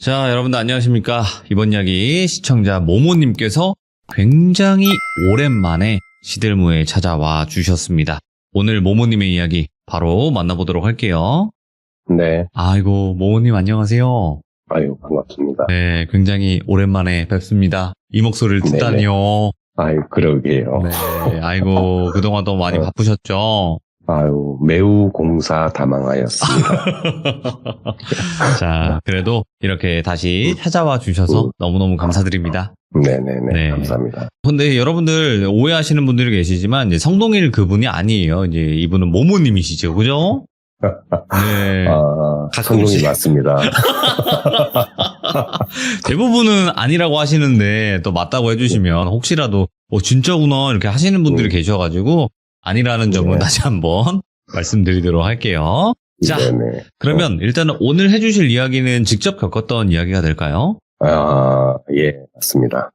자, 여러분들 안녕하십니까? 이번 이야기 시청자 모모님께서 굉장히 오랜만에 시들무에 찾아와 주셨습니다. 오늘 모모님의 이야기 바로 만나보도록 할게요. 네. 아이고, 모모님 안녕하세요. 아유, 반갑습니다. 네, 굉장히 오랜만에 뵙습니다. 이 목소리를 듣다니요. 아유, 그러게요. 네, 아이고, 그동안 또 많이 바쁘셨죠? 아유, 매우 공사다망하였습니다. 자, 그래도 이렇게 다시 찾아와 주셔서 너무너무 감사드립니다. 네네네. 네. 감사합니다. 근데 여러분들 오해하시는 분들이 계시지만 이제 성동일 그분이 아니에요. 이제 이분은 모모님이시죠, 그죠? 네. 성동이 맞습니다. 대부분은 아니라고 하시는데 또 맞다고 해주시면 혹시라도 진짜구나 이렇게 하시는 분들이 계셔가지고 아니라는 점은 다시 한번 말씀드리도록 할게요. 자, 네네. 그러면 일단은 오늘 해주실 이야기는 직접 겪었던 이야기가 될까요? 예, 맞습니다.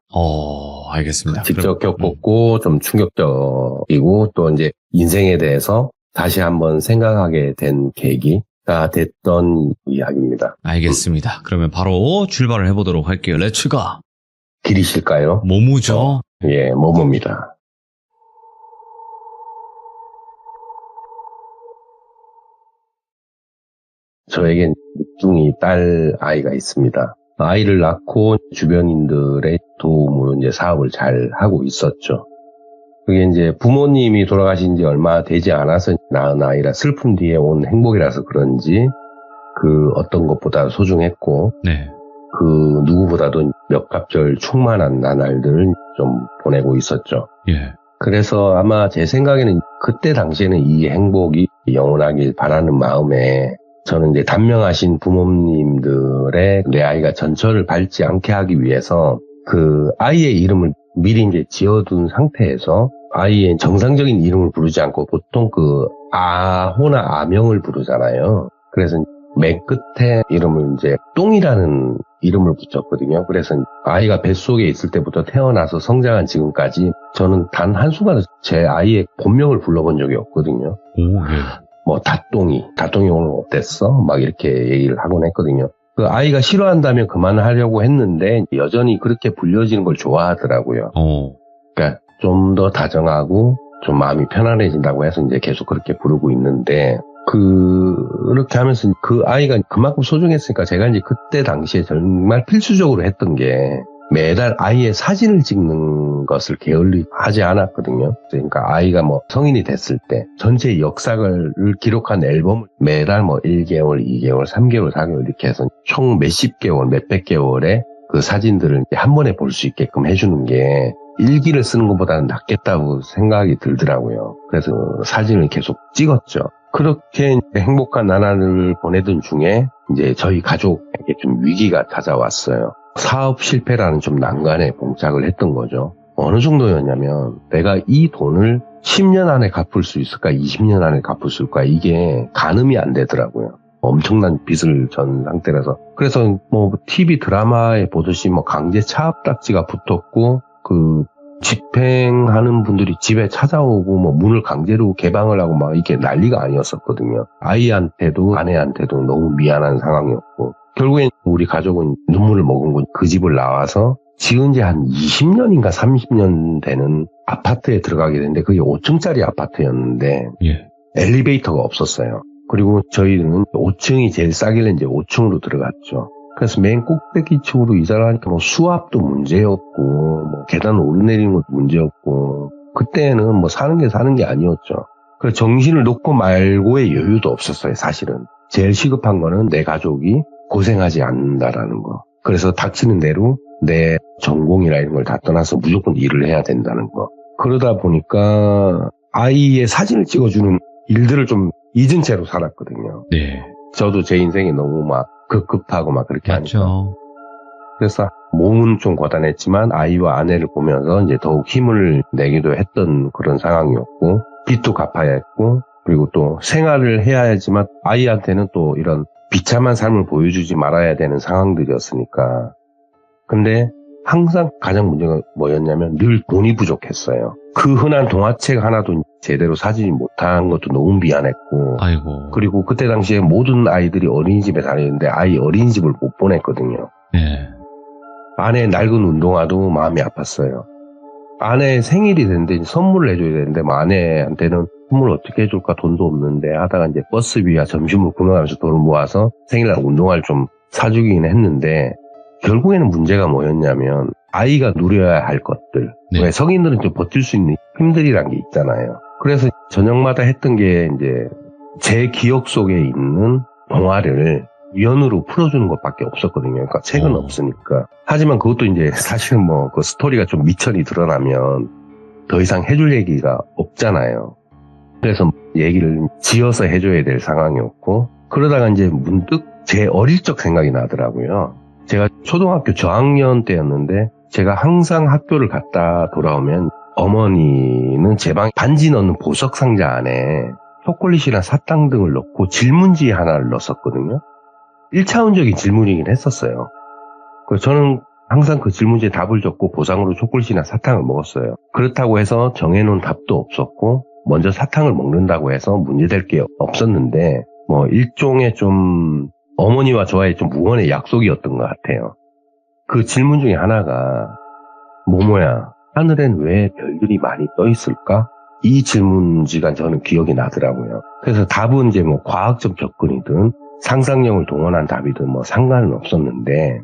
알겠습니다. 직접 겪었고, 좀 충격적이고, 또 이제 인생에 대해서 다시 한번 생각하게 된 계기가 됐던 이야기입니다. 알겠습니다. 그러면 바로 출발을 해보도록 할게요. 렛츠고! 길이실까요? 모모죠? 예, 모모입니다. 저에겐 늦둥이 딸 아이가 있습니다. 아이를 낳고 주변인들의 도움으로 이제 사업을 잘 하고 있었죠. 그게 이제 부모님이 돌아가신 지 얼마 되지 않아서 낳은 아이라 슬픔 뒤에 온 행복이라서 그런지 그 어떤 것보다 소중했고, 네. 그 누구보다도 몇 갑절 충만한 나날들을 좀 보내고 있었죠. 예. 그래서 아마 제 생각에는 그때 당시에는 이 행복이 영원하길 바라는 마음에 저는 이제 단명하신 부모님들의 내 아이가 전철을 밟지 않게 하기 위해서 그 아이의 이름을 미리 이제 지어둔 상태에서 아이의 정상적인 이름을 부르지 않고 보통 그 아호나 아명을 부르잖아요. 그래서 맨 끝에 이름을 이제 똥이라는 이름을 붙였거든요. 그래서 아이가 뱃속에 있을 때부터 태어나서 성장한 지금까지 저는 단 한순간도 제 아이의 본명을 불러본 적이 없거든요. 뭐 다똥이 오늘 어땠어? 막 이렇게 얘기를 하곤 했거든요. 그 아이가 싫어한다면 그만하려고 했는데 여전히 그렇게 불려지는 걸 좋아하더라고요. 그러니까 좀 더 다정하고 좀 마음이 편안해진다고 해서 이제 계속 그렇게 부르고 있는데 그렇게 하면서 그 아이가 그만큼 소중했으니까 제가 이제 그때 당시에 정말 필수적으로 했던 게 매달 아이의 사진을 찍는 것을 게을리하지 않았거든요. 그러니까 아이가 뭐 성인이 됐을 때 전체 역사를 기록한 앨범을 매달 뭐 1개월, 2개월, 3개월, 4개월 이렇게 해서 총 몇십 개월, 몇백 개월의 그 사진들을 한 번에 볼 수 있게끔 해주는 게 일기를 쓰는 것보다는 낫겠다고 생각이 들더라고요. 그래서 사진을 계속 찍었죠. 그렇게 행복한 나날을 보내던 중에 이제 저희 가족에게 좀 위기가 찾아왔어요. 사업 실패라는 좀 난관에 봉착을 했던 거죠. 어느 정도였냐면 내가 이 돈을 10년 안에 갚을 수 있을까 20년 안에 갚을 수 있을까 이게 가늠이 안 되더라고요. 엄청난 빚을 전 상태라서. 그래서 뭐 TV 드라마에 보듯이 뭐 강제 차압 딱지가 붙었고 그 집행하는 분들이 집에 찾아오고 뭐 문을 강제로 개방을 하고 막 이게 난리가 아니었었거든요. 아이한테도 아내한테도 너무 미안한 상황이었고 결국엔 우리 가족은 눈물을 머금고 그 집을 나와서 지은 지 한 20년인가 30년 되는 아파트에 들어가게 됐는데 그게 5층짜리 아파트였는데 엘리베이터가 없었어요. 그리고 저희는 5층이 제일 싸길래 이제 5층으로 들어갔죠. 그래서 맨 꼭대기 층으로 이사를 하니까 뭐 수압도 문제였고 뭐 계단 오르내리는 것도 문제였고 그때는 뭐 사는 게 아니었죠. 그래서 정신을 놓고 말고의 여유도 없었어요. 사실은 제일 시급한 거는 내 가족이 고생하지 않는다라는 거. 그래서 닥치는 대로 내 전공이나 이런 걸 다 떠나서 무조건 일을 해야 된다는 거. 그러다 보니까 아이의 사진을 찍어주는 일들을 좀 잊은 채로 살았거든요. 네. 저도 제 인생이 너무 막 급급하고 막 그렇게 맞죠. 하니까. 그래서 몸은 좀 고단했지만 아이와 아내를 보면서 이제 더욱 힘을 내기도 했던 그런 상황이었고 빚도 갚아야 했고 그리고 또 생활을 해야 하지만 아이한테는 또 이런 비참한 삶을 보여주지 말아야 되는 상황들이었으니까. 근데 항상 가장 문제가 뭐였냐면 늘 돈이 부족했어요. 그 흔한 동화책 하나도 제대로 사지 못한 것도 너무 미안했고 아이고. 그리고 그때 당시에 모든 아이들이 어린이집에 다녔는데 아이 어린이집을 못 보냈거든요. 예. 아내 낡은 운동화도 마음이 아팠어요. 아내 생일이 됐는데 선물을 해줘야 되는데 아내한테는 선물 어떻게 해줄까 돈도 없는데 하다가 이제 버스비와 점심을 굶어가면서 돈을 모아서 생일날 운동화를 좀 사주긴 했는데 결국에는 문제가 뭐였냐면 아이가 누려야 할 것들. 네. 왜 성인들은 좀 버틸 수 있는 힘들이란 게 있잖아요. 그래서 저녁마다 했던 게 이제 제 기억 속에 있는 동화를 위원으로 풀어주는 것밖에 없었거든요. 그러니까 책은 없으니까. 하지만 그것도 이제 사실은 뭐 그 스토리가 좀 미천이 드러나면 더 이상 해줄 얘기가 없잖아요. 그래서 얘기를 지어서 해줘야 될 상황이었고 그러다가 이제 문득 제 어릴 적 생각이 나더라고요. 제가 초등학교 저학년 때였는데 제가 항상 학교를 갔다 돌아오면 어머니는 제 방 반지 넣는 보석 상자 안에 초콜릿이나 사탕 등을 넣고 질문지 하나를 넣었었거든요. 1차원적인 질문이긴 했었어요. 그래서 저는 항상 그 질문지에 답을 줬고 보상으로 초콜릿이나 사탕을 먹었어요. 그렇다고 해서 정해놓은 답도 없었고 먼저 사탕을 먹는다고 해서 문제될 게 없었는데 뭐 일종의 좀 어머니와 저와의 좀 무언의 약속이었던 것 같아요. 그 질문 중에 하나가 모모야 하늘엔 왜 별들이 많이 떠 있을까? 이 질문지가 저는 기억이 나더라고요. 그래서 답은 이제 뭐 과학적 접근이든 상상력을 동원한 답이든 뭐 상관은 없었는데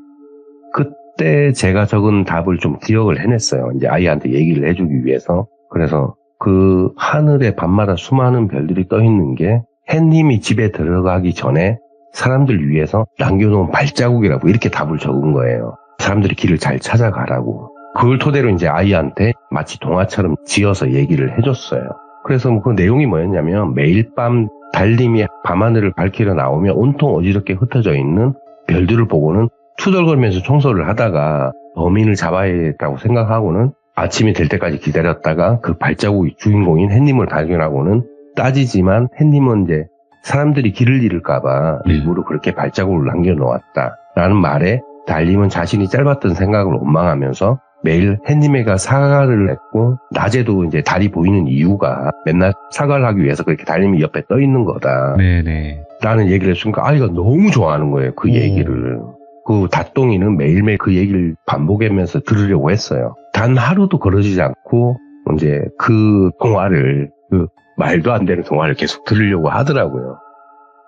그때 제가 적은 답을 좀 기억을 해냈어요. 이제 아이한테 얘기를 해주기 위해서. 그래서 그 하늘에 밤마다 수많은 별들이 떠 있는 게 햇님이 집에 들어가기 전에 사람들 위해서 남겨놓은 발자국이라고 이렇게 답을 적은 거예요. 사람들이 길을 잘 찾아가라고. 그걸 토대로 이제 아이한테 마치 동화처럼 지어서 얘기를 해줬어요. 그래서 그 내용이 뭐였냐면 매일 밤 달님이 밤하늘을 밝히러 나오며 온통 어지럽게 흩어져 있는 별들을 보고는 투덜거리면서 청소를 하다가 범인을 잡아야겠다고 생각하고는 아침이 될 때까지 기다렸다가 그 발자국의 주인공인 햇님을 발견하고는 따지지만 햇님은 이제 사람들이 길을 잃을까봐 일부러 그렇게 발자국을 남겨놓았다라는 말에 달님은 자신이 짧았던 생각을 원망하면서 매일 햇님에게 사과를 했고 낮에도 이제 달이 보이는 이유가 맨날 사과를 하기 위해서 그렇게 달님이 옆에 떠 있는 거다. 네네. 라는 얘기를 했으니까 아이가 너무 좋아하는 거예요. 그 얘기를. 그 다똥이는 매일매일 그 얘기를 반복하면서 들으려고 했어요. 단 하루도 그러지 않고 이제 그 동화를 그 말도 안 되는 동화를 계속 들으려고 하더라고요.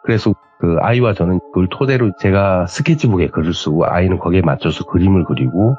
그래서 그 아이와 저는 그걸 토대로 제가 스케치북에 글을 쓰고 아이는 거기에 맞춰서 그림을 그리고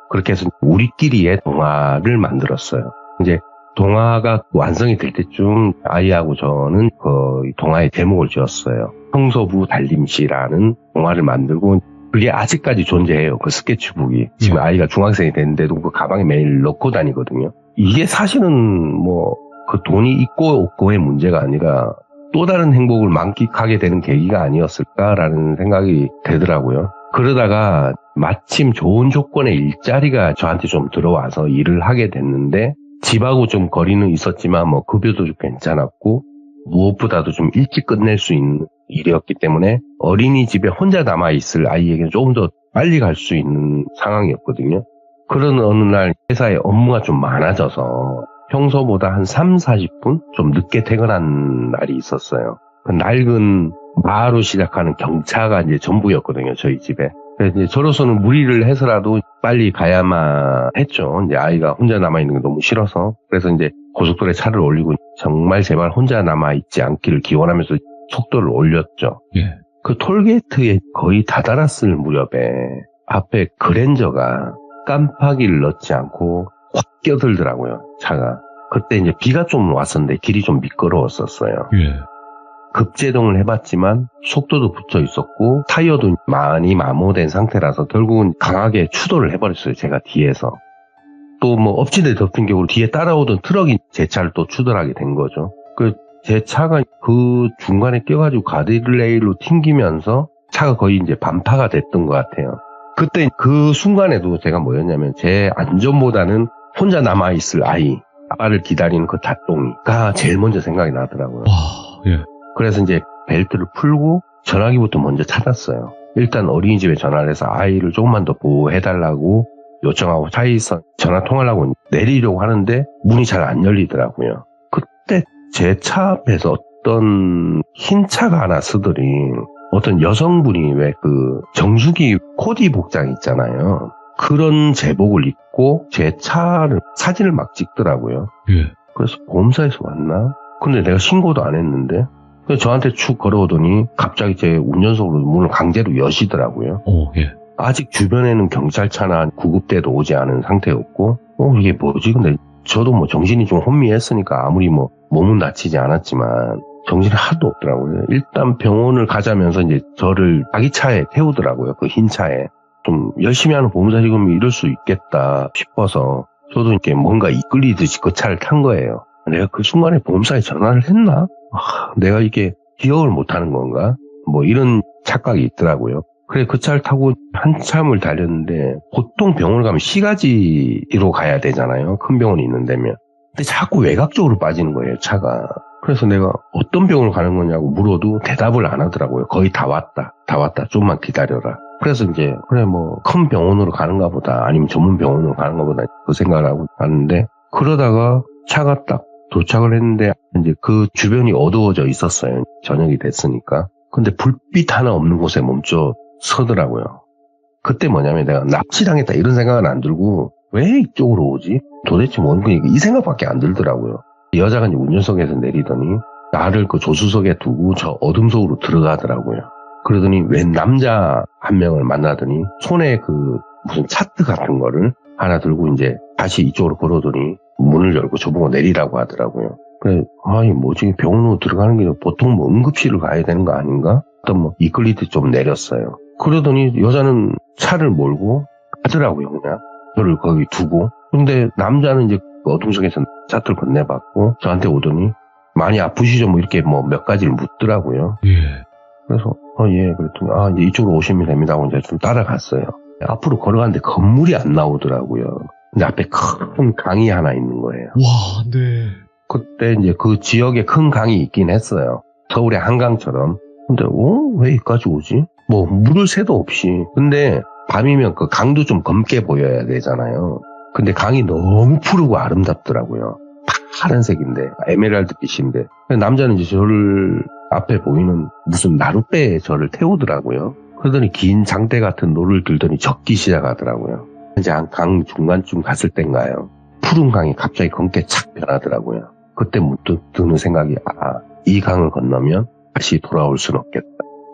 그렇게 해서 우리끼리의 동화를 만들었어요. 이제 동화가 완성이 될 때쯤 아이하고 저는 그 동화의 제목을 지었어요. 성서부 달림시라는 동화를 만들고 그게 아직까지 존재해요. 그 스케치북이. 지금 아이가 중학생이 됐는데도 그 가방에 매일 넣고 다니거든요. 이게 사실은 뭐 그 돈이 있고 없고의 문제가 아니라 또 다른 행복을 만끽하게 되는 계기가 아니었을까라는 생각이 되더라고요. 그러다가 마침 좋은 조건의 일자리가 저한테 좀 들어와서 일을 하게 됐는데 집하고 좀 거리는 있었지만 뭐 급여도 좀 괜찮았고 무엇보다도 좀 일찍 끝낼 수 있는 일이었기 때문에 어린이집에 혼자 남아있을 아이에게 조금 더 빨리 갈 수 있는 상황이었거든요. 그런 어느 날 회사에 업무가 좀 많아져서 평소보다 한 3, 40분 좀 늦게 퇴근한 날이 있었어요. 그 낡은 마로 시작하는 경차가 이제 전부였거든요, 저희 집에. 그래서 이제 저로서는 무리를 해서라도 빨리 가야만 했죠. 이제 아이가 혼자 남아있는 게 너무 싫어서. 그래서 이제 고속도로에 차를 올리고 정말 제발 혼자 남아있지 않기를 기원하면서 속도를 올렸죠. 예. 그 톨게이트에 거의 다다랐을 무렵에 앞에 그랜저가 깜빡이를 넣지 않고 확 껴들더라고요, 차가. 그때 이제 비가 좀 왔었는데 길이 좀 미끄러웠었어요. 예. 급제동을 해봤지만 속도도 붙어 있었고 타이어도 많이 마모된 상태라서 결국은 강하게 추돌을 해버렸어요, 제가 뒤에서. 또 뭐 엎치대 덮인 격으로 뒤에 따라오던 트럭이 제 차를 또 추돌하게 된 거죠. 제 차가 그 중간에 껴가지고 가드레일로 튕기면서 차가 거의 이제 반파가 됐던 것 같아요. 그때 그 순간에도 제가 뭐였냐면 제 안전보다는 혼자 남아있을 아이, 아빠를 기다리는 그 다똥이가 제일 먼저 생각이 나더라고요. 와, 예. 그래서 이제 벨트를 풀고 전화기부터 먼저 찾았어요. 일단 어린이집에 전화를 해서 아이를 조금만 더 보호해달라고 요청하고 차에서 전화 통화하려고 내리려고 하는데 문이 잘 안 열리더라고요. 그때 제 차 앞에서 어떤 흰 차가 하나 쓰더니 어떤 여성분이 왜 그 정수기 코디 복장 있잖아요. 그런 제복을 입고 제 차를 사진을 막 찍더라고요. 예. 그래서 보험사에서 왔나? 근데 내가 신고도 안 했는데 그래서 저한테 축 걸어오더니 갑자기 제 운전석으로 문을 강제로 여시더라고요. 예. 아직 주변에는 경찰차나 구급대도 오지 않은 상태였고 이게 뭐지? 근데 저도 뭐 정신이 좀 혼미했으니까 아무리 뭐 몸은 다치지 않았지만 정신이 하나도 없더라고요. 일단 병원을 가자면서 이제 저를 자기 차에 태우더라고요. 그 흰 차에. 좀 열심히 하는 보험사 직원이 이럴 수 있겠다 싶어서 저도 이렇게 뭔가 이끌리듯이 그 차를 탄 거예요. 내가 그 순간에 보험사에 전화를 했나? 내가 이게 기억을 못하는 건가? 뭐 이런 착각이 있더라고요. 그래 그 차를 타고 한참을 달렸는데 보통 병원을 가면 시가지로 가야 되잖아요. 큰 병원이 있는 데면. 근데 자꾸 외곽 쪽으로 빠지는 거예요, 차가. 그래서 내가 어떤 병원을 가는 거냐고 물어도 대답을 안 하더라고요. 거의 다 왔다. 좀만 기다려라. 그래서 이제 그래 뭐 큰 병원으로 가는가 보다 아니면 전문 병원으로 가는가 보다 그 생각을 하고 갔는데 그러다가 차가 딱 도착을 했는데 이제 그 주변이 어두워져 있었어요. 저녁이 됐으니까. 근데 불빛 하나 없는 곳에 멈춰 서더라고요. 그때 뭐냐면 내가 납치당했다 이런 생각은 안 들고 왜 이쪽으로 오지? 도대체 뭔 거니? 이 생각밖에 안 들더라고요. 여자가 이제 운전석에서 내리더니 나를 그 조수석에 두고 저 어둠 속으로 들어가더라고요. 그러더니 웬 남자 한 명을 만나더니 손에 그 무슨 차트 같은 거를 하나 들고 이제 다시 이쪽으로 걸어오더니 문을 열고 저보고 내리라고 하더라고요. 그래, 아니 뭐지 병원으로 들어가는 게 보통 뭐 응급실을 가야 되는 거 아닌가? 어떤 뭐 이끌리듯 좀 내렸어요. 그러더니 여자는 차를 몰고 가더라고요, 그냥. 저를 거기 두고. 근데 남자는 이제 어둠 속에서 차트를 건네받고 저한테 오더니 많이 아프시죠? 뭐 이렇게 뭐 몇 가지를 묻더라고요. 예. 그래서 예 그랬더니 이제 이쪽으로 오시면 됩니다 하고 이제 좀 따라갔어요. 앞으로 걸어가는데 건물이 안 나오더라고요. 근데 앞에 큰 강이 하나 있는 거예요. 와, 네. 그때 이제 그 지역에 큰 강이 있긴 했어요. 서울의 한강처럼. 근데 왜 여기까지 오지? 뭐 물을 새도 없이. 근데 밤이면 그 강도 좀 검게 보여야 되잖아요. 근데 강이 너무 푸르고 아름답더라고요. 파란색인데 에메랄드 빛인데 남자는 이제 저를 앞에 보이는 무슨 나룻배에 저를 태우더라고요. 그러더니 긴 장대 같은 노를 들더니 젓기 시작하더라고요. 이제 한 강 중간쯤 갔을 땐가요. 푸른 강이 갑자기 검게 착 변하더라고요. 그때 문득 드는 생각이 이 강을 건너면 다시 돌아올 순 없겠다.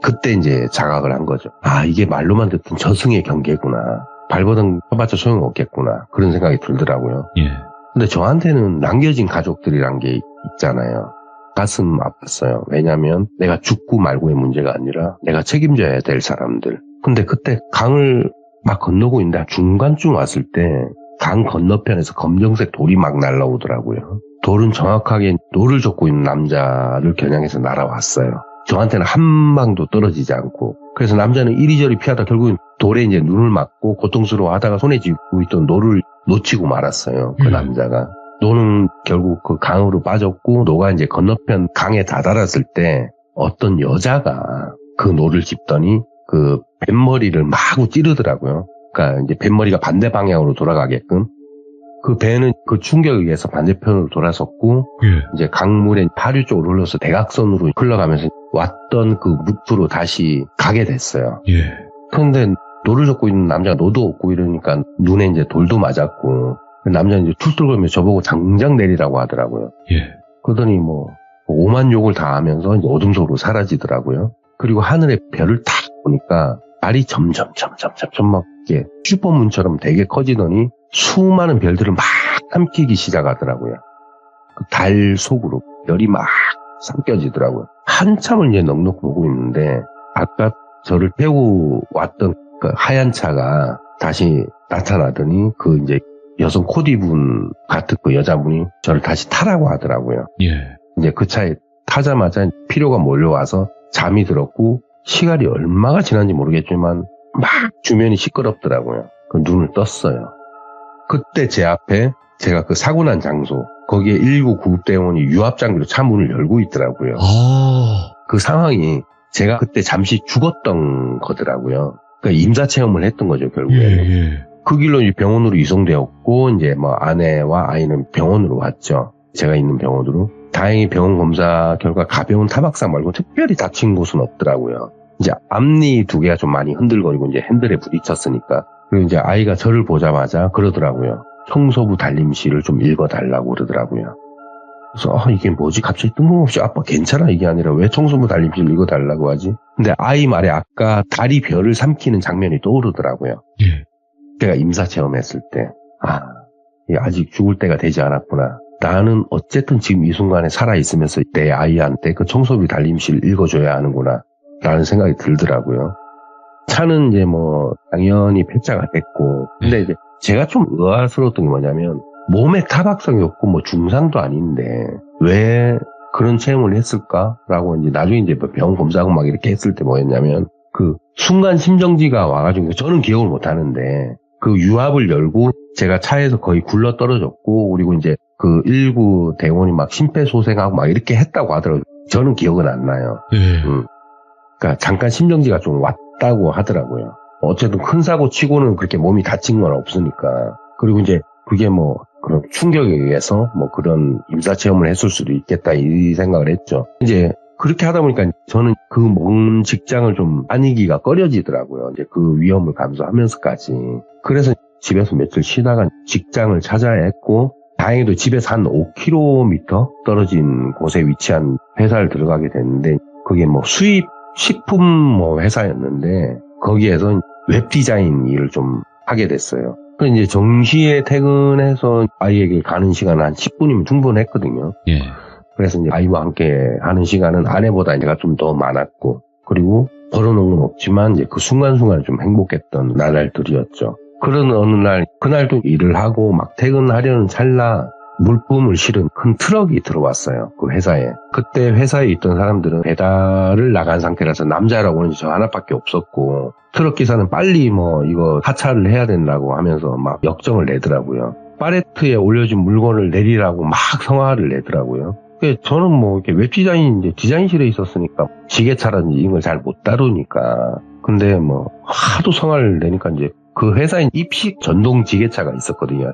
그때 이제 자각을 한 거죠. 이게 말로만 듣던 저승의 경계구나. 발버둥 쳐봤자 소용없겠구나. 그런 생각이 들더라고요. 예. 근데 저한테는 남겨진 가족들이란 게 있잖아요. 가슴 아팠어요. 왜냐면 내가 죽고 말고의 문제가 아니라 내가 책임져야 될 사람들. 근데 그때 강을 막 건너고 있는데 중간쯤 왔을 때 강 건너편에서 검정색 돌이 막 날라오더라고요. 돌은 정확하게 노를 젓고 있는 남자를 겨냥해서 날아왔어요. 저한테는 한 방도 떨어지지 않고. 그래서 남자는 이리저리 피하다 결국은 돌에 이제 눈을 맞고 고통스러워 하다가 손에 쥐고 있던 노를 놓치고 말았어요. 그 남자가. 노는 결국 그 강으로 빠졌고 노가 이제 건너편 강에 다다랐을 때 어떤 여자가 그 노를 짚더니 그 뱃머리를 마구 찌르더라고요. 그러니까 이제 뱃머리가 반대 방향으로 돌아가게끔. 그 배는 그 충격에 의해서 반대편으로 돌아섰고 예. 이제 강물에 하류 쪽으로 흘러서 대각선으로 흘러가면서 왔던 그 루트로 다시 가게 됐어요. 예. 그런데 노를 젓고 있는 남자가 노도 없고 이러니까 눈에 이제 돌도 맞았고 남자는 이제 툴툴거리면서 저보고 당장 내리라고 하더라고요. 예. 그러더니 뭐 오만 욕을 다 하면서 이제 어둠 속으로 사라지더라고요. 그리고 하늘에 별을 딱 보니까 달이 점점 막 이렇게 슈퍼문처럼 되게 커지더니 수많은 별들을 막 삼키기 시작하더라고요. 그 달 속으로 별이 막 삼켜지더라고요. 한참을 이제 넉넉 보고 있는데 아까 저를 태우고 왔던 그 하얀 차가 다시 나타나더니 그 이제 여성 코디분 같은 그 여자분이 저를 다시 타라고 하더라고요. 예. 이제 그 차에 타자마자 피로가 몰려와서 잠이 들었고 시간이 얼마가 지난지 모르겠지만 막 주변이 시끄럽더라고요. 그 눈을 떴어요. 그때 제 앞에 제가 그 사고 난 장소 거기에 119 구급대원이 유압장비로 차 문을 열고 있더라고요. 그 상황이 제가 그때 잠시 죽었던 거더라고요. 그러니까 임사체험을 했던 거죠, 결국에. 예. 그 길로 병원으로 이송되었고 이제 뭐 아내와 아이는 병원으로 왔죠. 제가 있는 병원으로. 다행히 병원 검사 결과 가벼운 타박상 말고 특별히 다친 곳은 없더라고요. 이제 앞니 2개가 좀 많이 흔들거리고 이제 핸들에 부딪혔으니까. 그리고 이제 아이가 저를 보자마자 그러더라고요. 청소부 달림실을 좀 읽어달라고 그러더라고요. 그래서 이게 뭐지? 갑자기 뜬금없이 아빠 괜찮아 이게 아니라 왜 청소부 달림실 읽어달라고 하지? 근데 아이 말에 아까 다리 벼를 삼키는 장면이 떠오르더라고요. 예. 제가 임사 체험했을 때 이게 아직 죽을 때가 되지 않았구나. 나는 어쨌든 지금 이 순간에 살아있으면서 내 아이한테 그 청소부 달림실 읽어줘야 하는구나 라는 생각이 들더라고요. 차는 이제 뭐 당연히 폐차가 됐고 근데 이제 제가 좀 의아스러웠던 게 뭐냐면 몸에 타박상이 없고 뭐 중상도 아닌데 왜 그런 체험을 했을까라고 이제 나중에 이제 병원 검사하고 막 이렇게 했을 때 뭐였냐면 그 순간 심정지가 와가지고 저는 기억을 못 하는데 그 유압을 열고 제가 차에서 거의 굴러 떨어졌고 그리고 이제 그 119 대원이 막 심폐소생하고 막 이렇게 했다고 하더라고요. 저는 기억은 안 나요. 그러니까 잠깐 심정지가 좀 왔다고 하더라고요. 어쨌든 큰 사고 치고는 그렇게 몸이 다친 건 없으니까. 그리고 이제 그게 뭐 그런 충격에 의해서 뭐 그런 임사체험을 했을 수도 있겠다 이 생각을 했죠. 이제 그렇게 하다 보니까 저는 그 먼 직장을 좀 다니기가 꺼려지더라고요. 이제 그 위험을 감수하면서까지. 그래서 집에서 며칠 쉬다가 직장을 찾아야 했고 다행히도 집에서 한 5km 떨어진 곳에 위치한 회사를 들어가게 됐는데 그게 뭐 수입 식품 뭐 회사였는데 거기에서 웹 디자인 일을 좀 하게 됐어요. 그래서 이제 정시에 퇴근해서 아이에게 가는 시간은 한 10분이면 충분했거든요. 예. 그래서 이제 아이와 함께 하는 시간은 아내보다 제가 좀 더 많았고, 그리고 벌어놓은 건 없지만 이제 그 순간순간 좀 행복했던 나날들이었죠. 그런 어느 날, 그날도 일을 하고 막 퇴근하려는 찰나 물품을 실은 큰 트럭이 들어왔어요. 그 회사에. 그때 회사에 있던 사람들은 배달을 나간 상태라서 남자라고는 저 하나밖에 없었고 트럭 기사는 빨리 뭐 이거 하차를 해야 된다고 하면서 막 역정을 내더라고요. 팔레트에 올려진 물건을 내리라고 막 성화를 내더라고요. 저는 뭐 이렇게 웹 디자인 이제 디자인실에 있었으니까 지게차라든지 이런 걸 잘 못 다루니까. 근데 뭐 하도 성화를 내니까 이제 그 회사에 입식 전동 지게차가 있었거든요.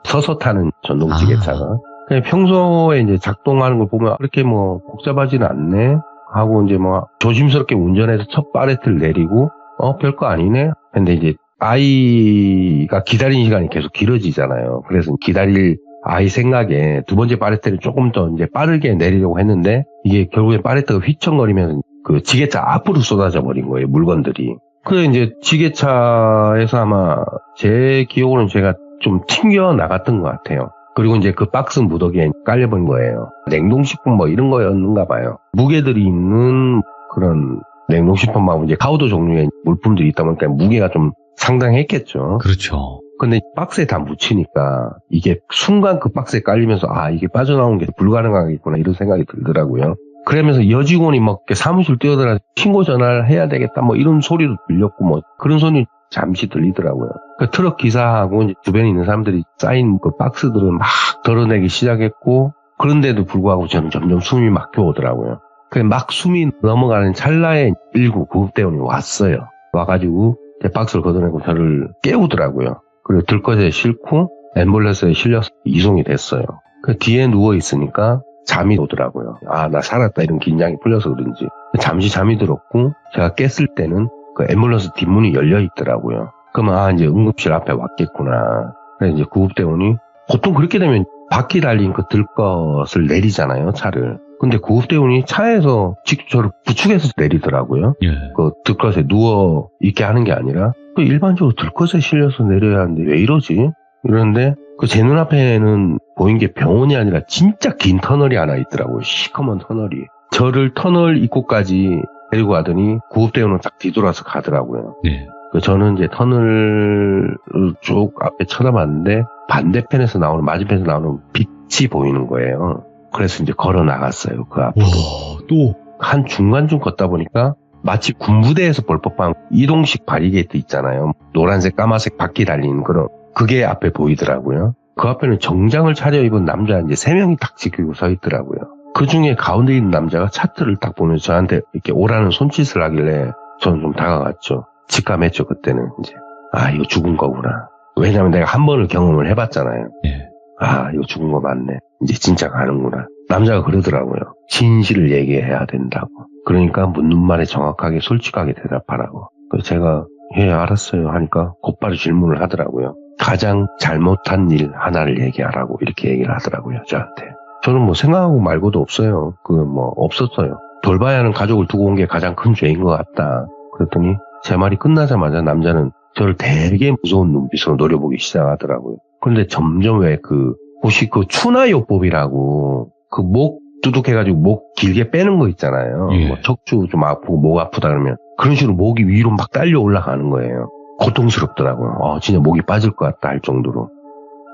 서서 타는 전동 지게차가. 그냥 평소에 이제 작동하는 걸 보면 그렇게 뭐 복잡하지는 않네 하고 이제 뭐 조심스럽게 운전해서 첫 팔레트를 내리고 별거 아니네. 근데 이제 아이가 기다리는 시간이 계속 길어지잖아요. 그래서 기다릴 아이 생각에 두 번째 팔레트를 조금 더 이제 빠르게 내리려고 했는데 이게 결국에 팔레트가 휘청거리면서 그 지게차 앞으로 쏟아져 버린 거예요, 물건들이. 그래 이제 지게차에서 아마 제 기억으로는 제가 좀 튕겨 나갔던 것 같아요. 그리고 이제 그 박스 무더기에 깔려본 거예요. 냉동식품 뭐 이런 거였는가 봐요. 무게들이 있는 그런 냉동식품하고 이제 카우더 종류의 물품들이 있다 보니까 무게가 좀 상당했겠죠. 그렇죠. 근데 박스에 다 묻히니까 이게 순간 그 박스에 깔리면서 이게 빠져나오는 게 불가능하겠구나 이런 생각이 들더라고요. 그러면서 여직원이 막 사무실 뛰어들어 신고 전화를 해야 되겠다 뭐 이런 소리도 들렸고 뭐 그런 소리 잠시 들리더라고요. 그 트럭 기사하고 이제 주변에 있는 사람들이 쌓인 그 박스들은 막 덜어내기 시작했고 그런데도 불구하고 저는 점점 숨이 막혀오더라고요. 그래 막 숨이 넘어가는 찰나에 119 구급대원이 왔어요. 와가지고 제 박스를 걷어내고 저를 깨우더라고요. 그리고 들것에 싣고 앰뷸런스에 실려서 이송이 됐어요. 그 뒤에 누워있으니까 잠이 오더라고요. 나 살았다 이런 긴장이 풀려서 그런지. 잠시 잠이 들었고 제가 깼을 때는 그 앰뷸런스 뒷문이 열려 있더라고요. 그러면 이제 응급실 앞에 왔겠구나. 그래서 이제 구급대원이 보통 그렇게 되면 바퀴 달린 그 들것을 내리잖아요, 차를. 근데 구급대원이 차에서 직접 저를 부축해서 내리더라고요. 예. 그 들것에 누워 있게 하는 게 아니라 그 일반적으로 들것에 실려서 내려야 하는데 왜 이러지? 이러는데 그 제 눈앞에는 보인 게 병원이 아니라 진짜 긴 터널이 하나 있더라고요. 시커먼 터널이. 저를 터널 입구까지 데리고 가더니 구급대원은 딱 뒤돌아서 가더라고요. 예. 저는 이제 터널 쭉 앞에 쳐다봤는데 반대편에서 나오는 맞은편에서 나오는 빛이 보이는 거예요. 그래서 이제 걸어 나갔어요. 그 앞으로. 와, 또 한 중간쯤 걷다 보니까 마치 군부대에서 볼 법한 이동식 바리게이트 있잖아요. 노란색, 까만색 바퀴 달린 그런 그게 앞에 보이더라고요. 그 앞에는 정장을 차려입은 남자 이제 3명이 딱 지키고 서 있더라고요. 그 중에 가운데 있는 남자가 차트를 딱 보면서 저한테 이렇게 오라는 손짓을 하길래 저는 좀 다가갔죠. 직감했죠, 그때는 이제. 이거 죽은 거구나. 왜냐면 내가 한 번을 경험을 해봤잖아요. 예. 아, 이거 죽은 거 맞네. 이제 진짜 가는구나. 남자가 그러더라고요. 진실을 얘기해야 된다고. 그러니까 묻는 말에 정확하게 솔직하게 대답하라고. 그래서 제가 예, 알았어요 하니까 곧바로 질문을 하더라고요. 가장 잘못한 일 하나를 얘기하라고 이렇게 얘기를 하더라고요, 저한테. 저는 뭐 생각하고 말고도 없어요. 없었어요. 돌봐야 하는 가족을 두고 온 게 가장 큰 죄인 것 같다. 그랬더니 제 말이 끝나자마자 남자는 저를 되게 무서운 눈빛으로 노려보기 시작하더라고요. 그런데 점점 혹시 그 추나요법이라고 그 목 두둑해가지고 목 길게 빼는 거 있잖아요. 예. 뭐 척추 좀 아프고 목 아프다 그러면 그런 식으로 목이 위로 막 딸려 올라가는 거예요. 고통스럽더라고요. 진짜 목이 빠질 것 같다 할 정도로.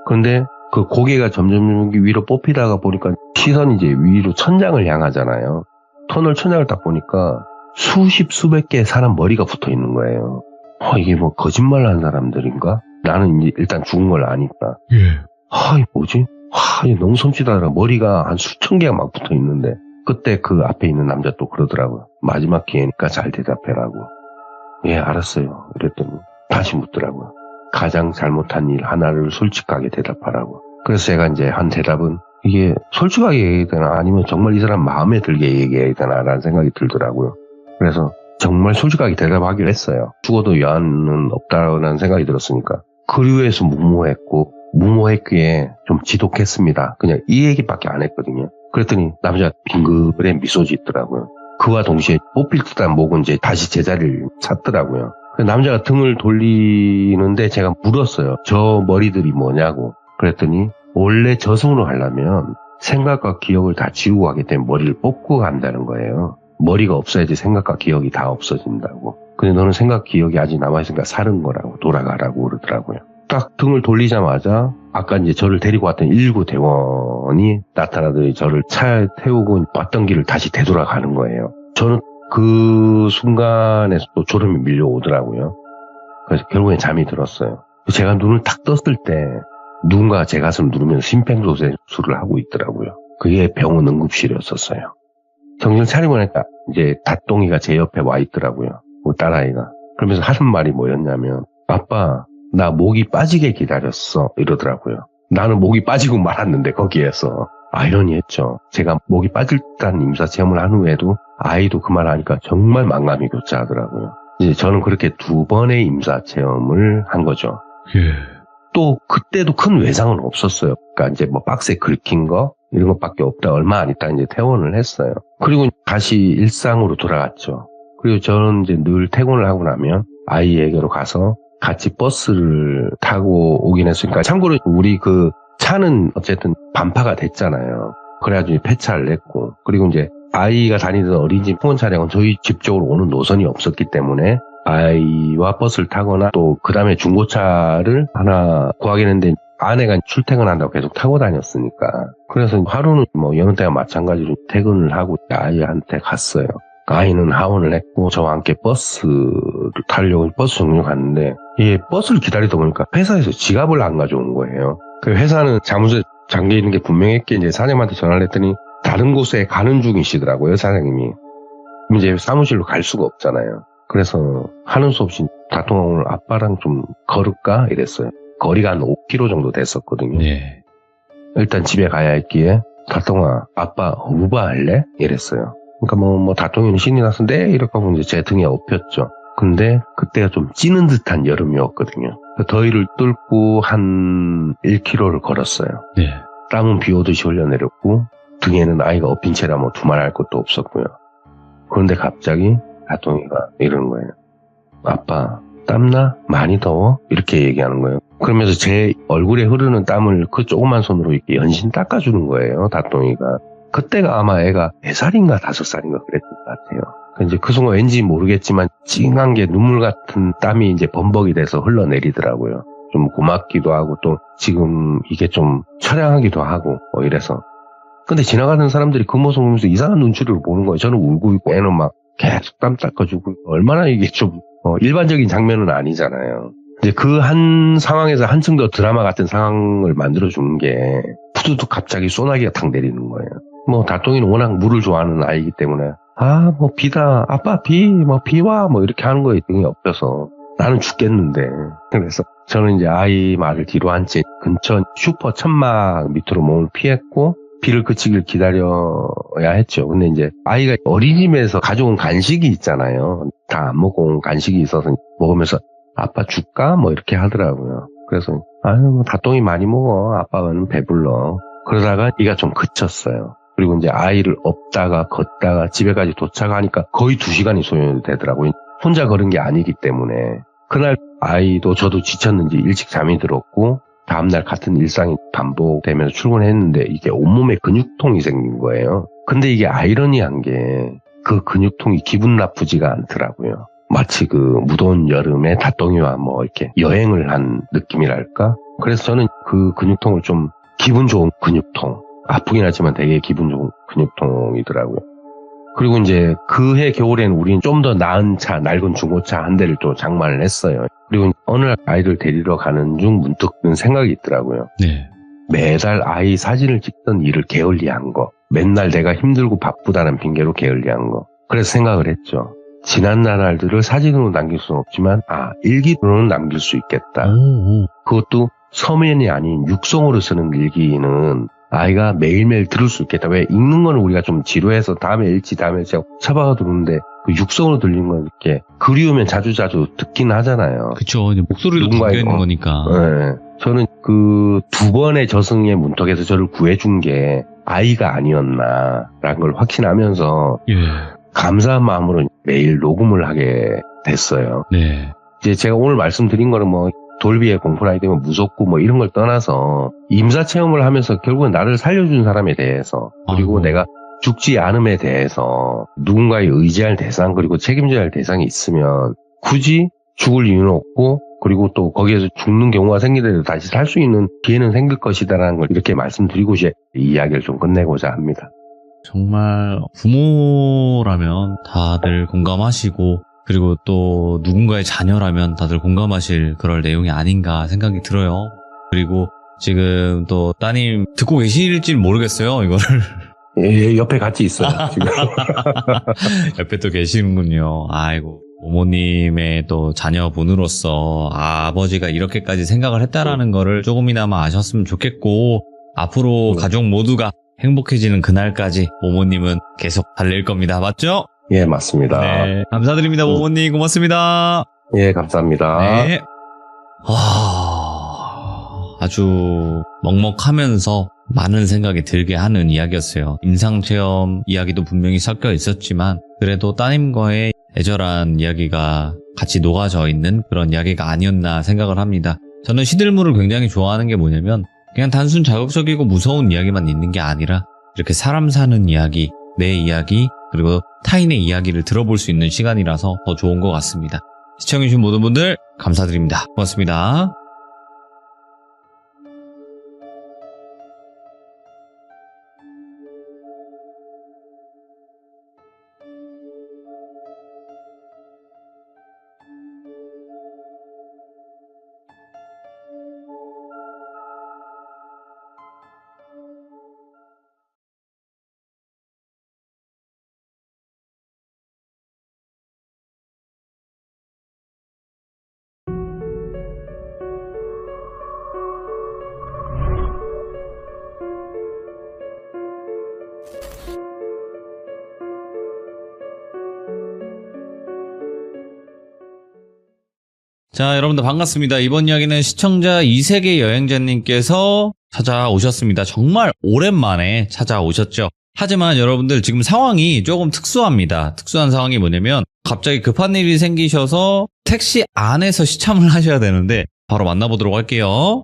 그런데 그 고개가 점점 위로 뽑히다가 보니까 시선이 이제 위로 천장을 향하잖아요. 터널 천장을 딱 보니까 수백 개의 사람 머리가 붙어 있는 거예요. 이게 뭐 거짓말 하는 사람들인가? 나는 이제 일단 죽은 걸 아니까. 예. 이게 뭐지? 이게 너무 섬찟하더라. 머리가 한 수천 개가 막 붙어 있는데 그때 그 앞에 있는 남자 또 그러더라고요. 마지막 기회니까 잘 대답해라고. 예, 알았어요. 이랬더니 다시 묻더라고요. 가장 잘못한 일 하나를 솔직하게 대답하라고. 그래서 제가 이제 한 대답은 이게 솔직하게 얘기해야 되나 아니면 정말 이 사람 마음에 들게 얘기해야 되나라는 생각이 들더라고요. 그래서 정말 솔직하게 대답하기로 했어요. 죽어도 여한은 없다라는 생각이 들었으니까. 그리워해서 무모했기에 좀 지독했습니다. 그냥 이 얘기밖에 안 했거든요. 그랬더니 남자가 빙그레 미소 짓더라고요. 그와 동시에 뽑힐 듯한 목은 이제 다시 제자리를 찾더라고요. 남자가 등을 돌리는데 제가 물었어요. 저 머리들이 뭐냐고. 그랬더니 원래 저승으로 가려면 생각과 기억을 다 지우고 가기 때문에 머리를 뽑고 간다는 거예요. 머리가 없어야지 생각과 기억이 다 없어진다고. 근데 너는 생각, 기억이 아직 남아있으니까 사는 거라고 돌아가라고 그러더라고요. 딱 등을 돌리자마자 아까 이제 저를 데리고 왔던 119 대원이 나타나더니 저를 차에 태우고 왔던 길을 다시 되돌아가는 거예요. 저는 그 순간에 또 졸음이 밀려오더라고요. 그래서 결국엔 잠이 들었어요. 제가 눈을 딱 떴을 때 누군가 제 가슴을 누르면서 심폐소생술을 하고 있더라고요. 그게 병원 응급실이었었어요. 정신 차리고 나니까 이제 다똥이가 제 옆에 와 있더라고요. 그 딸아이가. 그러면서 하는 말이 뭐였냐면 아빠 나 목이 빠지게 기다렸어 이러더라고요. 나는 목이 빠지고 말았는데 거기에서 아이러니했죠. 제가 목이 빠질 듯한 임사체험을 한 후에도 아이도 그 말 하니까 정말 만감이 교차하더라고요. 이제 저는 그렇게 2번의 임사체험을 한 거죠. 예. 또 그때도 큰 외상은 없었어요. 그러니까 이제 뭐 박스에 긁힌 거 이런 것밖에 없다. 얼마 안 있다 이제 퇴원을 했어요. 그리고 다시 일상으로 돌아갔죠. 그리고 저는 이제 늘 퇴근을 하고 나면 아이에게로 가서 같이 버스를 타고 오긴 했으니까 참고로 우리 그 차는 어쨌든 반파가 됐잖아요. 그래가지고 폐차를 했고 그리고 이제 아이가 다니던 어린이집 후원 차량은 저희 집 쪽으로 오는 노선이 없었기 때문에 아이와 버스를 타거나 또 그 다음에 중고차를 하나 구하긴 했는데 아내가 출퇴근한다고 계속 타고 다녔으니까 그래서 하루는 뭐 여느 때와 마찬가지로 퇴근을 하고 아이한테 갔어요. 아이는 하원을 했고 저와 함께 버스를 타려고 버스 정류장 갔는데 이 버스를 기다리다 보니까 회사에서 지갑을 안 가져온 거예요. 그 회사는 자물쇠 잠겨 있는 게 분명했기에 이제 사장님한테 전화를 했더니 다른 곳에 가는 중이시더라고요, 사장님이. 이제 사무실로 갈 수가 없잖아요. 그래서 하는 수 없이 다통아 오늘 아빠랑 좀 걸을까 이랬어요. 거리가 한 5km 정도 됐었거든요. 예. 일단 집에 가야 했기에 다통아 아빠 우바할래? 이랬어요. 그러니까 뭐 다통이는 신이 나서 네 이렇게 하고 이제 제 등에 업혔죠. 근데 그때가 좀 찌는 듯한 여름이었거든요. 더위를 뚫고 한 1km를 걸었어요. 예. 땀은 비 오듯이 흘려내렸고 등에는 아이가 엎인 채라 뭐 두말할 것도 없었고요. 그런데 갑자기 다통이가 이러는 거예요. 아빠 땀나? 많이 더워? 이렇게 얘기하는 거예요. 그러면서 제 얼굴에 흐르는 땀을 그 조그만 손으로 이렇게 연신 닦아주는 거예요. 다통이가. 그때가 아마 애가 4살인가 5살인가 그랬던 것 같아요. 이제 그 순간 왠지 모르겠지만 찡한 게 눈물 같은 땀이 이제 범벅이 돼서 흘러내리더라고요. 좀 고맙기도 하고 또 지금 이게 좀 처량하기도 하고 뭐 이래서. 근데 지나가는 사람들이 그 모습을 보면서 이상한 눈치를 보는 거예요. 저는 울고 있고 애는 막 계속 땀 닦아주고 얼마나 이게 좀 일반적인 장면은 아니잖아요. 이제 그 한 상황에서 한층 더 드라마 같은 상황을 만들어주는 게 푸드득 갑자기 소나기가 탁 내리는 거예요. 뭐 다통이는 워낙 물을 좋아하는 아이기 때문에 뭐 비다 아빠 비 뭐 비와 뭐 이렇게 하는 거에 등이 엎여서 나는 죽겠는데. 그래서 저는 이제 아이 말을 뒤로 한 채 근처 슈퍼 천막 밑으로 몸을 피했고 비를 그치길 기다려야 했죠. 근데 이제 아이가 어린이집에서 가져온 간식이 있잖아요. 다 안 먹고 온 간식이 있어서 먹으면서 아빠 줄까? 뭐 이렇게 하더라고요. 그래서 아유 뭐 닭똥이 많이 먹어. 아빠는 배불러. 그러다가 이가 좀 그쳤어요. 그리고 이제 아이를 업다가 걷다가 집에까지 도착하니까 거의 2시간이 소요되더라고요. 혼자 걸은 게 아니기 때문에. 그날 아이도 저도 지쳤는지 일찍 잠이 들었고 다음날 같은 일상이 반복되면서 출근했는데 이게 온몸에 근육통이 생긴 거예요. 근데 이게 아이러니한 게 그 근육통이 기분 나쁘지가 않더라고요. 마치 그 무더운 여름에 닷덩이와 뭐 이렇게 여행을 한 느낌이랄까? 그래서 저는 그 근육통을 좀 기분 좋은 근육통, 아프긴 하지만 되게 기분 좋은 근육통이더라고요. 그리고 이제 그해 겨울에는 우리는 좀 더 나은 차, 낡은 중고차 한 대를 또 장만을 했어요. 그리고 어느 날 아이를 데리러 가는 중 문득 든 생각이 있더라고요. 네. 매달 아이 사진을 찍던 일을 게을리한 거. 맨날 내가 힘들고 바쁘다는 핑계로 게을리한 거. 그래서 생각을 했죠. 지난 나날들을 사진으로 남길 수는 없지만 일기로는 남길 수 있겠다. 그것도 서면이 아닌 육성으로 쓰는 일기는 아이가 매일매일 들을 수 있겠다. 왜 읽는 거는 우리가 좀 지루해서 다음에 읽지 하고 처박아 두는데 그 육성으로 들리는 건 이렇게 그리우면 자주자주 듣긴 하잖아요. 그쵸. 목소리도 담겨 있는 거니까. 네. 저는 그 2번의 저승의 문턱에서 저를 구해준 게 아이가 아니었나라는 걸 확신하면서 예. 감사한 마음으로 매일 녹음을 하게 됐어요. 네. 이제 제가 오늘 말씀드린 거는 뭐 돌비의 공포라이 때문에 무섭고 뭐 이런 걸 떠나서 임사 체험을 하면서 결국은 나를 살려준 사람에 대해서 그리고 내가 죽지 않음에 대해서 누군가에 의지할 대상 그리고 책임져야 할 대상이 있으면 굳이 죽을 이유는 없고 그리고 또 거기에서 죽는 경우가 생기더라도 다시 살 수 있는 기회는 생길 것이다라는 걸 이렇게 말씀드리고 이 이야기를 좀 끝내고자 합니다. 정말 부모라면 다들 공감하시고 그리고 또 누군가의 자녀라면 다들 공감하실 그럴 내용이 아닌가 생각이 들어요. 그리고 지금 또 따님 듣고 계실지 모르겠어요, 이거를. 예, 옆에 같이 있어요, 지금. 옆에 또 계시는군요. 아이고. 부모님의 또 자녀분으로서 아버지가 이렇게까지 생각을 했다라는 거를 조금이나마 아셨으면 좋겠고 앞으로 가족 모두가 행복해지는 그날까지 모모님은 계속 달릴 겁니다. 맞죠? 예, 맞습니다. 네, 감사드립니다. 모모님 고맙습니다. 예, 감사합니다. 네. 아주 먹먹하면서 많은 생각이 들게 하는 이야기였어요. 임상체험 이야기도 분명히 섞여 있었지만 그래도 따님과의 애절한 이야기가 같이 녹아져 있는 그런 이야기가 아니었나 생각을 합니다. 저는 시들물을 굉장히 좋아하는 게 뭐냐면 그냥 단순 자극적이고 무서운 이야기만 있는 게 아니라 이렇게 사람 사는 이야기, 내 이야기, 그리고 타인의 이야기를 들어볼 수 있는 시간이라서 더 좋은 것 같습니다. 시청해주신 모든 분들 감사드립니다. 고맙습니다. 자, 여러분들 반갑습니다. 이번 이야기는 시청자 이세계 여행자님께서 찾아오셨습니다. 정말 오랜만에 찾아오셨죠. 하지만 여러분들 지금 상황이 조금 특수합니다. 특수한 상황이 뭐냐면 갑자기 급한 일이 생기셔서 택시 안에서 시참을 하셔야 되는데 바로 만나보도록 할게요.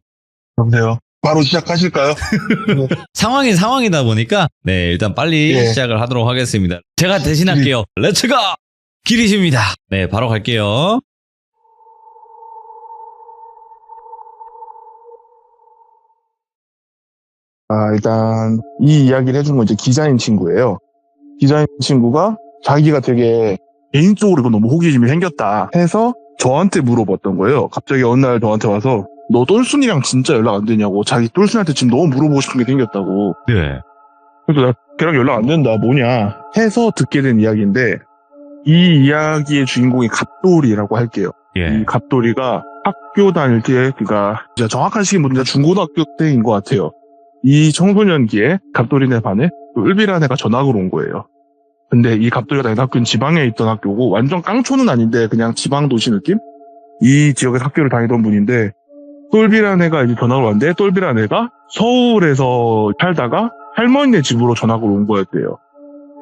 여보세요. 바로 시작하실까요? 상황이 상황이다 보니까 네, 일단 빨리 시작을 하도록 하겠습니다. 제가 대신할게요. 렛츠고! 길이십니다. 네, 바로 갈게요. 일단 이 이야기를 해준 건 이제 기자인 친구예요. 기자인 친구가 자기가 되게 개인적으로 이거 너무 호기심이 생겼다 해서 저한테 물어봤던 거예요. 갑자기 어느 날 저한테 와서 너 똘순이랑 진짜 연락 안 되냐고, 자기 똘순이한테 지금 너무 물어보고 싶은 게 생겼다고. 네. 그래서 나 걔랑 연락 안 된다 뭐냐 해서 듣게 된 이야기인데, 이 이야기의 주인공이 갑돌이라고 할게요. 예. 이 갑돌이가 학교 다닐 때, 그러니까 진짜 정확한 시기 모르는데 중고등학교 때인 것 같아요. 이 청소년기에 갑돌이네 반에 을비라는 애가 전학을 온 거예요. 근데 이 갑돌이가 다니는 학교는 지방에 있던 학교고 완전 깡촌은 아닌데 그냥 지방 도시 느낌? 이 지역에서 학교를 다니던 분인데 똘비라는 애가 이제 전학을 왔는데 똘비라는 애가 서울에서 살다가 할머니네 집으로 전학을 온 거였대요.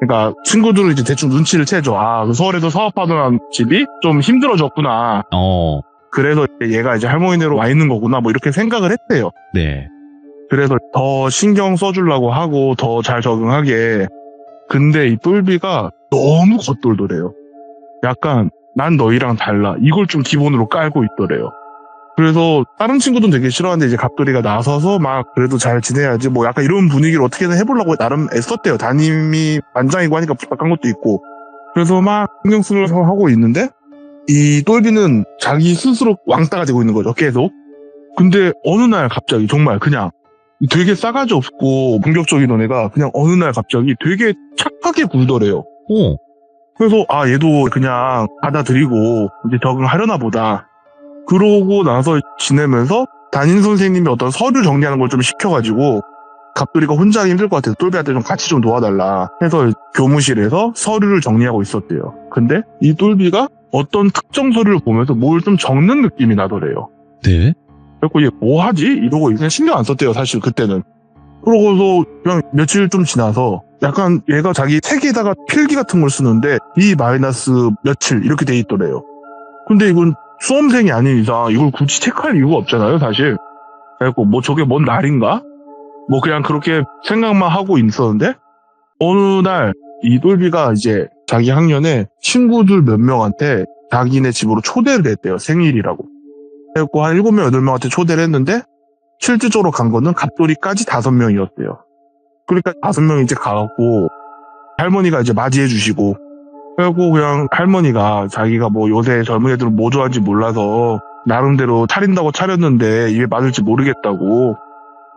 그러니까 친구들은 이제 대충 눈치를 채죠. 아, 그 서울에서 사업하던 집이 좀 힘들어졌구나. 그래서 얘가 이제 할머니네로 와 있는 거구나. 뭐 이렇게 생각을 했대요. 네. 그래서 더 신경 써주려고 하고 더 잘 적응하게. 근데 이 똘비가 너무 겉돌더래요. 약간 난 너희랑 달라. 이걸 좀 기본으로 깔고 있더래요. 그래서 다른 친구들은 되게 싫어하는데 이제 갑돌이가 나서서 막 그래도 잘 지내야지 뭐 약간 이런 분위기를 어떻게든 해보려고 나름 애썼대요. 담임이 반장이고 하니까 부탁한 것도 있고. 그래서 막 신경 쓰면서 하고 있는데 이 똘비는 자기 스스로 왕따가 되고 있는 거죠. 계속. 근데 어느 날 갑자기 정말 그냥 되게 싸가지 없고 공격적이던 애가 그냥 어느 날 갑자기 되게 착하게 굴더래요. 그래서 아 얘도 그냥 받아들이고 이제 적응하려나 보다. 그러고 나서 지내면서 담임 선생님이 어떤 서류 정리하는 걸 좀 시켜가지고 갑돌이가 혼자 하기 힘들 것 같아서 똘비한테 좀 같이 좀 도와달라 해서 교무실에서 서류를 정리하고 있었대요. 근데 이 똘비가 어떤 특정 서류를 보면서 뭘 좀 적는 느낌이 나더래요. 네? 그래서 얘 뭐 하지? 이러고 그냥 신경 안 썼대요. 사실 그때는. 그러고서 그냥 며칠 좀 지나서 약간 얘가 자기 책에다가 필기 같은 걸 쓰는데 B- 며칠 이렇게 돼 있더래요. 근데 이건 수험생이 아닌 이상 이걸 굳이 체크할 이유가 없잖아요, 사실. 그래갖고 뭐 저게 뭔 날인가? 뭐 그냥 그렇게 생각만 하고 있었는데 어느 날 이 똘비가 이제 자기 학년에 친구들 몇 명한테 자기네 집으로 초대를 했대요. 생일이라고. 그래갖고 한 7명, 8명한테 초대를 했는데 실질적으로 간 거는 갑돌이까지 5명이었대요. 그러니까 5명이 이제 가갖고 할머니가 이제 맞이해 주시고 그래갖고 그냥 할머니가 자기가 뭐 요새 젊은 애들은 뭐 좋아하는지 몰라서 나름대로 차린다고 차렸는데 입에 맞을지 모르겠다고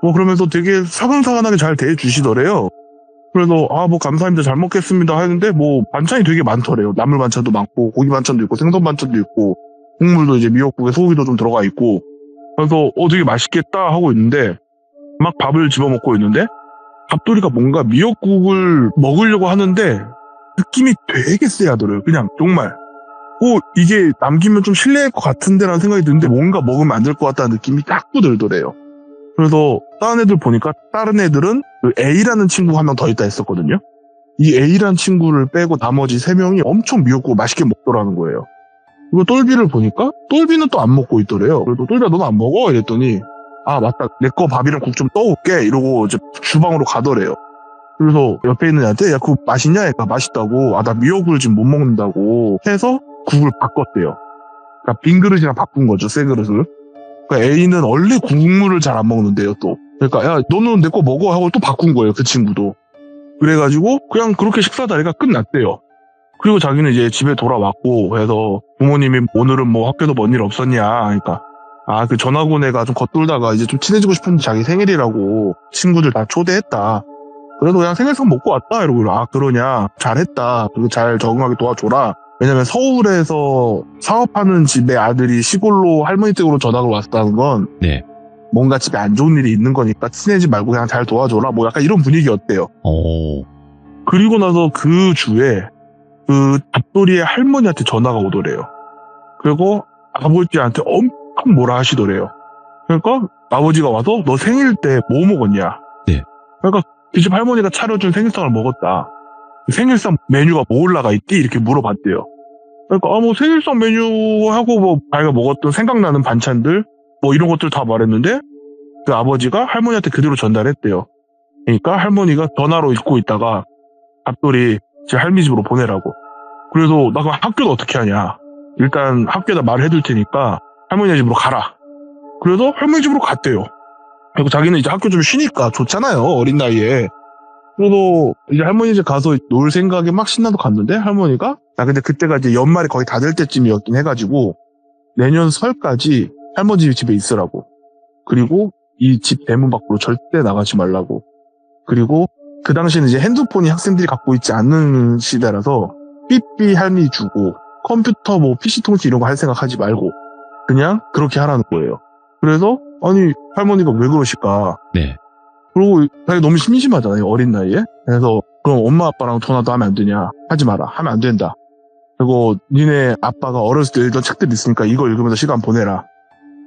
뭐 그러면서 되게 사근사근하게 잘 대해주시더래요. 그래서 아 뭐 감사합니다 잘 먹겠습니다 하는데 뭐 반찬이 되게 많더래요. 나물 반찬도 많고 고기 반찬도 있고 생선 반찬도 있고 국물도 이제 미역국에 소고기도 좀 들어가 있고 그래서 되게 맛있겠다 하고 있는데 막 밥을 집어먹고 있는데 갑돌이가 뭔가 미역국을 먹으려고 하는데 느낌이 되게 쎄하더래요. 그냥 정말 이게 남기면 좀 실례할 것 같은데라는 생각이 드는데 뭔가 먹으면 안 될 것 같다는 느낌이 자꾸 들더래요. 그래서 다른 애들 보니까 다른 애들은 그 A라는 친구가 한 명 더 있다 했었거든요. 이 A라는 친구를 빼고 나머지 3명이 엄청 미역국을 맛있게 먹더라는 거예요. 그리고 똘비를 보니까 똘비는 또 안 먹고 있더래요. 그래서 똘비야 너는 안 먹어? 이랬더니 아 맞다 내 거 밥이랑 국 좀 떠올게 이러고 이제 주방으로 가더래요. 그래서 옆에 있는 애한테 야 그거 맛있냐? 그러니까 맛있다고. 아 나 미역을 지금 못 먹는다고 해서 국을 바꿨대요. 그러니까 빈 그릇이랑 바꾼 거죠. 새 그릇을. 그러니까 A는 원래 국물을 잘 안 먹는데요 또. 그러니까 야 너는 내 거 먹어 하고 또 바꾼 거예요. 그 친구도. 그래가지고 그냥 그렇게 식사 자리가 끝났대요. 그리고 자기는 이제 집에 돌아왔고 해서 부모님이 오늘은 뭐 학교도 뭔 일 없었냐 그러니까 아 그 전학 온 애가 좀 겉돌다가 이제 좀 친해지고 싶은데 자기 생일이라고 친구들 다 초대했다. 그래도 그냥 생일상 먹고 왔다 이러고 아 그러냐 잘했다 그리고 잘 적응하게 도와줘라. 왜냐면 서울에서 사업하는 집의 아들이 시골로 할머니 댁으로 전학을 왔다는 건 네. 뭔가 집에 안 좋은 일이 있는 거니까 친해지지 말고 그냥 잘 도와줘라 뭐 약간 이런 분위기였대요. 그리고 나서 그 주에 그 갑돌이의 할머니한테 전화가 오더래요. 그리고 아버지한테 엄청 뭐라 하시더래요. 그러니까 아버지가 와서 너 생일 때 뭐 먹었냐. 네. 그러니까 그 집 할머니가 차려준 생일상을 먹었다. 생일상 메뉴가 뭐 올라가 있디? 이렇게 물어봤대요. 그러니까 뭐 생일상 메뉴하고 뭐 자기가 먹었던 생각나는 반찬들 뭐 이런 것들 다 말했는데 그 아버지가 할머니한테 그대로 전달했대요. 그러니까 할머니가 전화로 읽고 있다가 갑돌이 제 할미 집으로 보내라고. 그래서 나 그럼 학교는 어떻게 하냐. 일단 학교에다 말을 해둘 테니까 할머니 집으로 가라. 그래서 할머니 집으로 갔대요. 그리고 자기는 이제 학교 좀 쉬니까 좋잖아요. 어린 나이에. 그래서 이제 할머니 집 가서 놀 생각에 막 신나서 갔는데 할머니가 근데 그때가 이제 연말이 거의 다 될 때쯤이었긴 해가지고 내년 설까지 할머니 집에 있으라고. 그리고 이 집 대문 밖으로 절대 나가지 말라고. 그리고 그 당시에는 이제 핸드폰이 학생들이 갖고 있지 않는 시대라서 삐삐 할미 주고 컴퓨터 뭐 PC 통신 이런 거 할 생각 하지 말고 그냥 그렇게 하라는 거예요. 그래서 아니 할머니가 왜 그러실까? 네. 그리고 자기 너무 심심하잖아요, 어린 나이에. 그래서 그럼 엄마 아빠랑 전화도 하면 안 되냐? 하지 마라. 하면 안 된다. 그리고 니네 아빠가 어렸을 때 읽던 책들 있으니까 이거 읽으면서 시간 보내라.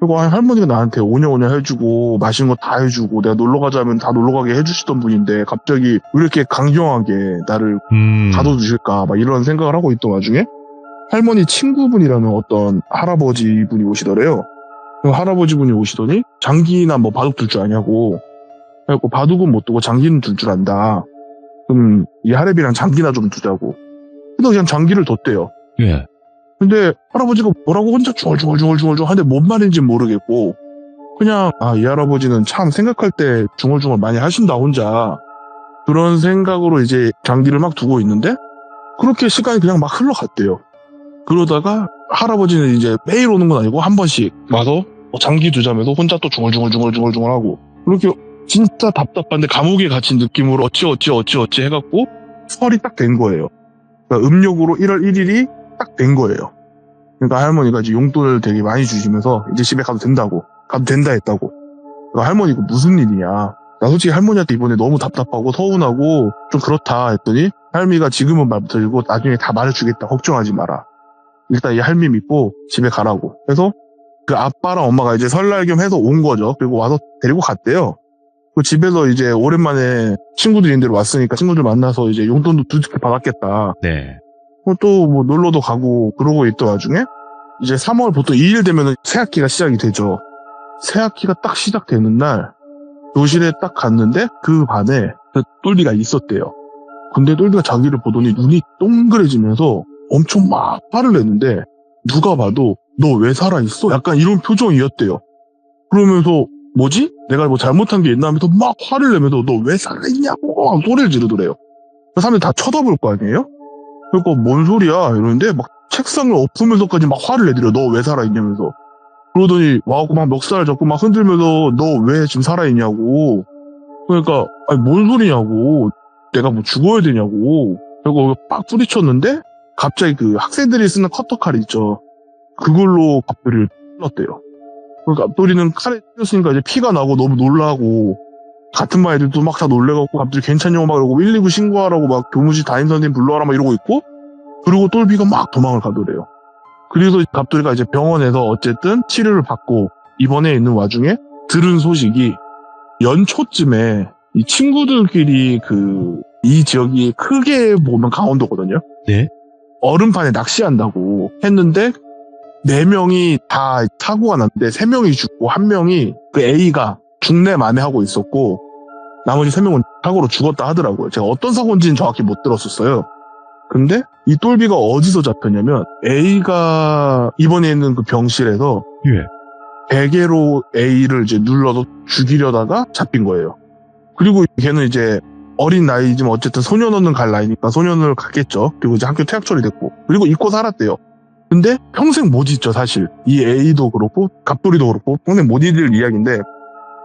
그리고 할머니가 나한테 오냐오냐 해주고 맛있는 거 다 해주고 내가 놀러 가자면 다 놀러 가게 해주시던 분인데 갑자기 왜 이렇게 강경하게 나를 가둬두실까 막 이런 생각을 하고 있던 와중에 할머니 친구분이라는 어떤 할아버지 분이 오시더래요. 그 할아버지 분이 오시더니 장기나 뭐 바둑 둘 줄 아냐고. 그래갖고 바둑은 못 두고 장기는 둘 줄 안다. 그럼 이 할애비랑 장기나 좀 두자고. 그래서 그냥 장기를 뒀대요. 예. 근데 할아버지가 뭐라고 혼자 중얼중얼 하는데 뭔 말인지 모르겠고 그냥 이 할아버지는 참 생각할 때 중얼중얼 많이 하신다 혼자. 그런 생각으로 이제 장기를 막 두고 있는데 그렇게 시간이 그냥 막 흘러갔대요. 그러다가 할아버지는 이제 매일 오는 건 아니고 한 번씩 와서 장기 두자면서 혼자 또 중얼중얼 하고 그렇게 진짜 답답한데 감옥에 갇힌 느낌으로 어찌 해갖고 설이 딱 된 거예요. 그러니까 음력으로 1월 1일이 딱 된 거예요. 그러니까 할머니가 이제 용돈을 되게 많이 주시면서 이제 집에 가도 된다 했다고. 그러니까 할머니가 무슨 일이냐. 나 솔직히 할머니한테 이번에 너무 답답하고 서운하고 좀 그렇다 했더니 할미가 지금은 말 못해주고 나중에 다 말해주겠다. 걱정하지 마라. 일단 이 할미 믿고 집에 가라고. 그래서 그 아빠랑 엄마가 이제 설날 겸 해서 온 거죠. 그리고 와서 데리고 갔대요. 그 집에서 이제 오랜만에 친구들이 있는 데로 왔으니까 친구들 만나서 이제 용돈도 두둑히 받았겠다. 네. 또 뭐 놀러도 가고 그러고 있던 와중에 이제 3월 보통 2일 되면 새학기가 시작이 되죠. 새학기가 딱 시작되는 날 교실에 딱 갔는데 그 반에 그 똘비가 있었대요. 근데 똘비가 자기를 보더니 눈이 동그래지면서 엄청 막 화를 냈는데 누가 봐도 너 왜 살아있어? 약간 이런 표정이었대요. 그러면서 뭐지? 내가 뭐 잘못한 게 있나 하면서 막 화를 내면서 너 왜 살아있냐고 막 소리를 지르더래요. 사람들이 다 쳐다볼 거 아니에요? 그러니까 뭔 소리야 이러는데 막 책상을 엎으면서까지 막 화를 내더래요. 너 왜 살아있냐면서. 그러더니 와갖고 막 멱살 잡고 막 흔들면서 너 왜 지금 살아있냐고. 그러니까 아니 뭔 소리냐고. 내가 뭐 죽어야 되냐고. 그리고 빡 뿌리쳤는데 갑자기 그 학생들이 쓰는 커터칼 있죠. 그걸로 갑돌이를 찔렀대요. 그러니까 갑돌이는 칼에 찔렸으니까 이제 피가 나고 너무 놀라고 같은 반 애들도 막 다 놀래갖고 갑자기 괜찮냐고 막 이러고 119 신고하라고 막 교무실 담임선생님 불러와라 막 이러고 있고 그리고 똘비가 막 도망을 가더래요. 그래서 갑돌이가 이제 병원에서 어쨌든 치료를 받고 입원해 있는 와중에 들은 소식이 연초쯤에 이 친구들끼리 이 지역이 크게 보면 강원도거든요. 네. 얼음판에 낚시한다고 했는데 4명이 다 사고가 났는데 3명이 죽고 1명이 그 A가 중내 만회하고 있었고 나머지 3명은 사고로 죽었다 하더라고요. 제가 어떤 사고인지는 정확히 못 들었었어요. 근데 이 똘비가 어디서 잡혔냐면 A가 입원해 있는 그 병실에서 예. 베개로 A를 이제 눌러서 죽이려다가 잡힌 거예요. 그리고 걔는 이제 어린 나이지만 어쨌든 소년원은 갈 나이니까 소년을 갔겠죠. 그리고 이제 학교 퇴학 처리됐고 그리고 잊고 살았대요. 근데 평생 못 잊죠 사실. 이 A도 그렇고 갑돌이도 그렇고 평생 못 잊을 이야기인데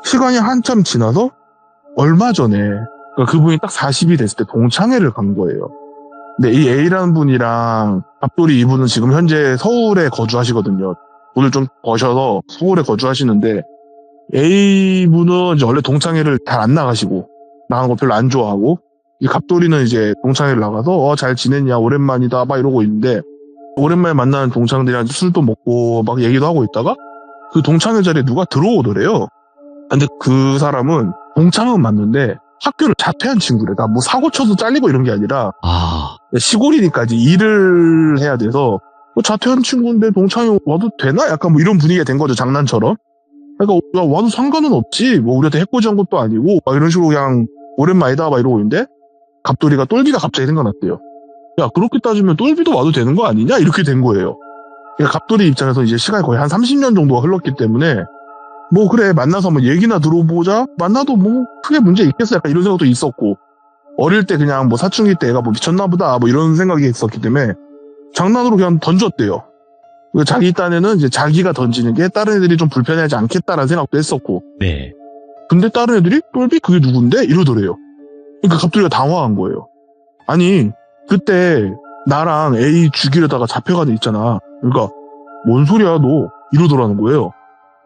시간이 한참 지나서 얼마 전에 그러니까 그분이 딱 40이 됐을 때 동창회를 간 거예요. 근데 이 A라는 분이랑 갑돌이 이분은 지금 현재 서울에 거주하시거든요. 돈을 좀 버셔서 서울에 거주하시는데 A분은 이제 원래 동창회를 잘 안 나가시고 나가는 거 별로 안 좋아하고 이 갑돌이는 이제 동창회를 나가서 잘 지냈냐 오랜만이다 막 이러고 있는데 오랜만에 만나는 동창들이랑 술도 먹고 막 얘기도 하고 있다가 그 동창회 자리에 누가 들어오더래요. 근데 그 사람은 동창은 맞는데 학교를 자퇴한 친구래. 뭐 사고 쳐서 잘리고 이런 게 아니라 시골이니까 이제 일을 해야 돼서 자퇴한 친구인데 동창회 와도 되나? 약간 뭐 이런 분위기가 된 거죠. 장난처럼. 그러니까 야, 와도 상관은 없지. 뭐 우리한테 해코지한 것도 아니고 막 이런 식으로 그냥 오랜만이다 막 이러고 있는데 갑돌이가 똘비가 갑자기 생각났대요. 야 그렇게 따지면 똘비도 와도 되는 거 아니냐? 이렇게 된 거예요. 그러니까 갑돌이 입장에서 이제 시간이 거의 한 30년 정도가 흘렀기 때문에 뭐 그래 만나서 한번 얘기나 들어보자. 만나도 뭐 크게 문제 있겠어. 약간 이런 생각도 있었고 어릴 때 그냥 뭐 사춘기 때 애가 뭐 미쳤나 보다 뭐 이런 생각이 있었기 때문에 장난으로 그냥 던졌대요. 자기 딴에는 이제 자기가 던지는 게 다른 애들이 좀 불편해하지 않겠다라는 생각도 했었고. 네. 근데 다른 애들이 똘비 그게 누군데? 이러더래요. 그러니까 갑돌이가 당황한 거예요. 아니 그때 나랑 A 죽이려다가 잡혀간 애 있잖아. 그러니까 뭔 소리야 너 이러더라는 거예요.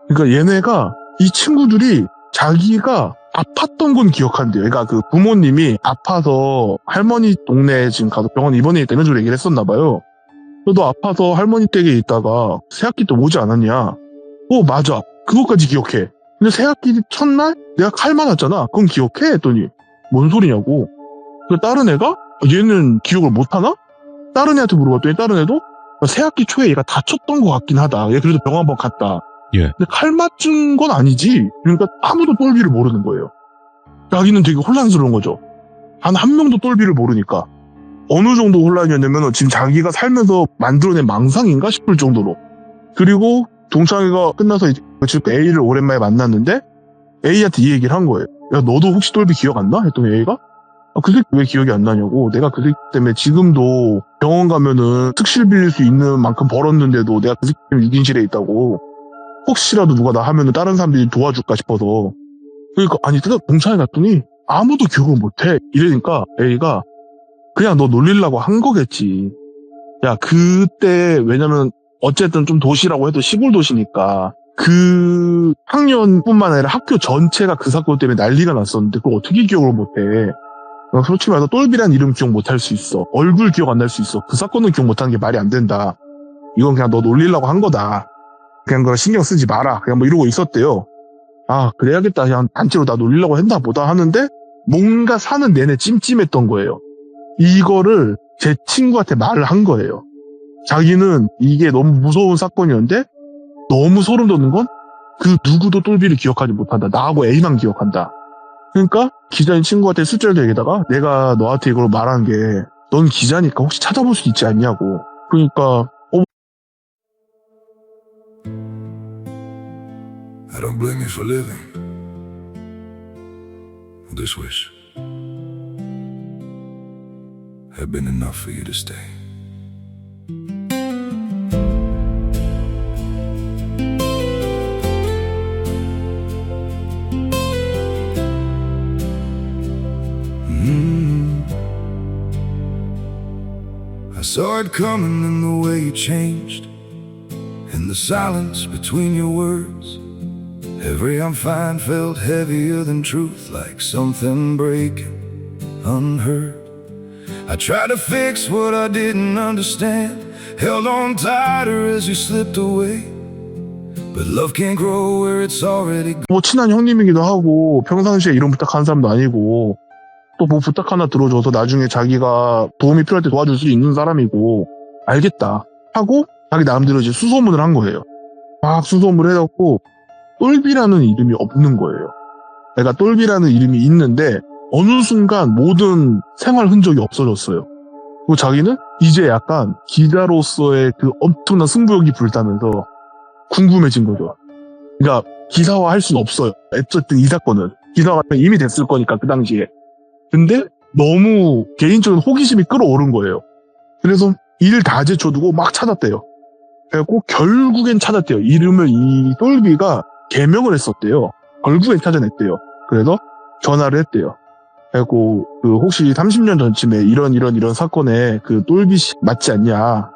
그러니까 얘네가 이 친구들이 자기가 아팠던 건 기억한대요. 그러니까 그 부모님이 아파서 할머니 동네에 지금 가서 병원 입원해 있다 이런 식으로 얘기를 했었나 봐요. 너 아파서 할머니 댁에 있다가 새학기 때 오지 않았냐? 맞아. 그것까지 기억해. 근데 새학기 첫날 내가 칼 맞았잖아. 그건 기억해? 했더니 뭔 소리냐고. 그 다른 애가 얘는 기억을 못하나? 다른 애한테 물어봤더니 다른 애도 새학기 초에 얘가 다쳤던 것 같긴 하다. 얘 그래도 병원 한번 갔다. 예. 근데 칼 맞은 건 아니지. 그러니까 아무도 똘비를 모르는 거예요. 자기는 되게 혼란스러운 거죠. 한 명도 똘비를 모르니까. 어느 정도 혼란이었냐면 지금 자기가 살면서 만들어낸 망상인가 싶을 정도로. 그리고 동창회가 끝나서 이제 지금 A를 오랜만에 만났는데 A한테 이 얘기를 한 거예요. 야 너도 혹시 똘비 기억 안 나? 했더니 A가 그 새끼 왜 기억이 안 나냐고. 내가 그 새끼 때문에 지금도 병원 가면은 특실 빌릴 수 있는 만큼 벌었는데도 내가 그 새끼 때문에 6인실에 있다고. 혹시라도 누가 나 하면은 다른 사람들이 도와줄까 싶어서. 그러니까 아니 동창회 갔더니 아무도 기억을 못해. 이러니까 A가 그냥 너 놀리려고 한 거겠지. 야 그때 왜냐면 어쨌든 좀 도시라고 해도 시골 도시니까 그 학년뿐만 아니라 학교 전체가 그 사건 때문에 난리가 났었는데 그걸 어떻게 기억을 못해. 솔직히 말해서 똘비란 이름 기억 못할 수 있어. 얼굴 기억 안 날 수 있어. 그 사건은 기억 못하는 게 말이 안 된다. 이건 그냥 너 놀리려고 한 거다. 그냥 그거 신경 쓰지 마라. 그냥 뭐 이러고 있었대요. 그래야겠다. 그냥 단체로 나 놀리려고 했나 보다 하는데 뭔가 사는 내내 찜찜했던 거예요. 이거를 제 친구한테 말을 한 거예요. 자기는 이게 너무 무서운 사건이었는데 너무 소름 돋는 건 그 누구도 똘비를 기억하지 못한다. 나하고 A만 기억한다. 그러니까 기자인 친구한테 술자리도 얘기다가 내가 너한테 이걸 말한 게 넌 기자니까 혹시 찾아볼 수 있지 않냐고. 그러니까 I don't blame you for living this wish had been enough for you to stay. I saw it coming in the way you changed, in the silence between your words. Every I'm fine felt heavier than truth, like something breaking unheard. I tried to fix what I didn't understand, held on tighter as you slipped away. But love can't grow where it's already gone. 친한 형님이기도 하고 평상시에 이런 부탁하는 사람도 아니고 또 뭐 부탁 하나 들어줘서 나중에 자기가 도움이 필요할 때 도와줄 수 있는 사람이고 알겠다 하고 자기 나름대로 이제 수소문을 한 거예요. 막 수소문을 해갖고 똘비라는 이름이 없는 거예요. 내가 똘비라는 이름이 있는데 어느 순간 모든 생활 흔적이 없어졌어요. 그리고 자기는 이제 약간 기자로서의 그 엄청난 승부욕이 불타면서 궁금해진 거죠. 그러니까 기사화할 수는 없어요. 어쨌든 이 사건은 기사화는 이미 됐을 거니까 그 당시에. 근데 너무 개인적인 호기심이 끌어오른 거예요. 그래서 일 다 제쳐두고 막 찾았대요. 그래갖고 결국엔 찾았대요. 이름을 이 똘비가 개명을 했었대요. 결국엔 찾아냈대요. 그래서 전화를 했대요. 그래갖고 그 혹시 30년 전쯤에 이런 사건에 그 똘비 씨 맞지 않냐?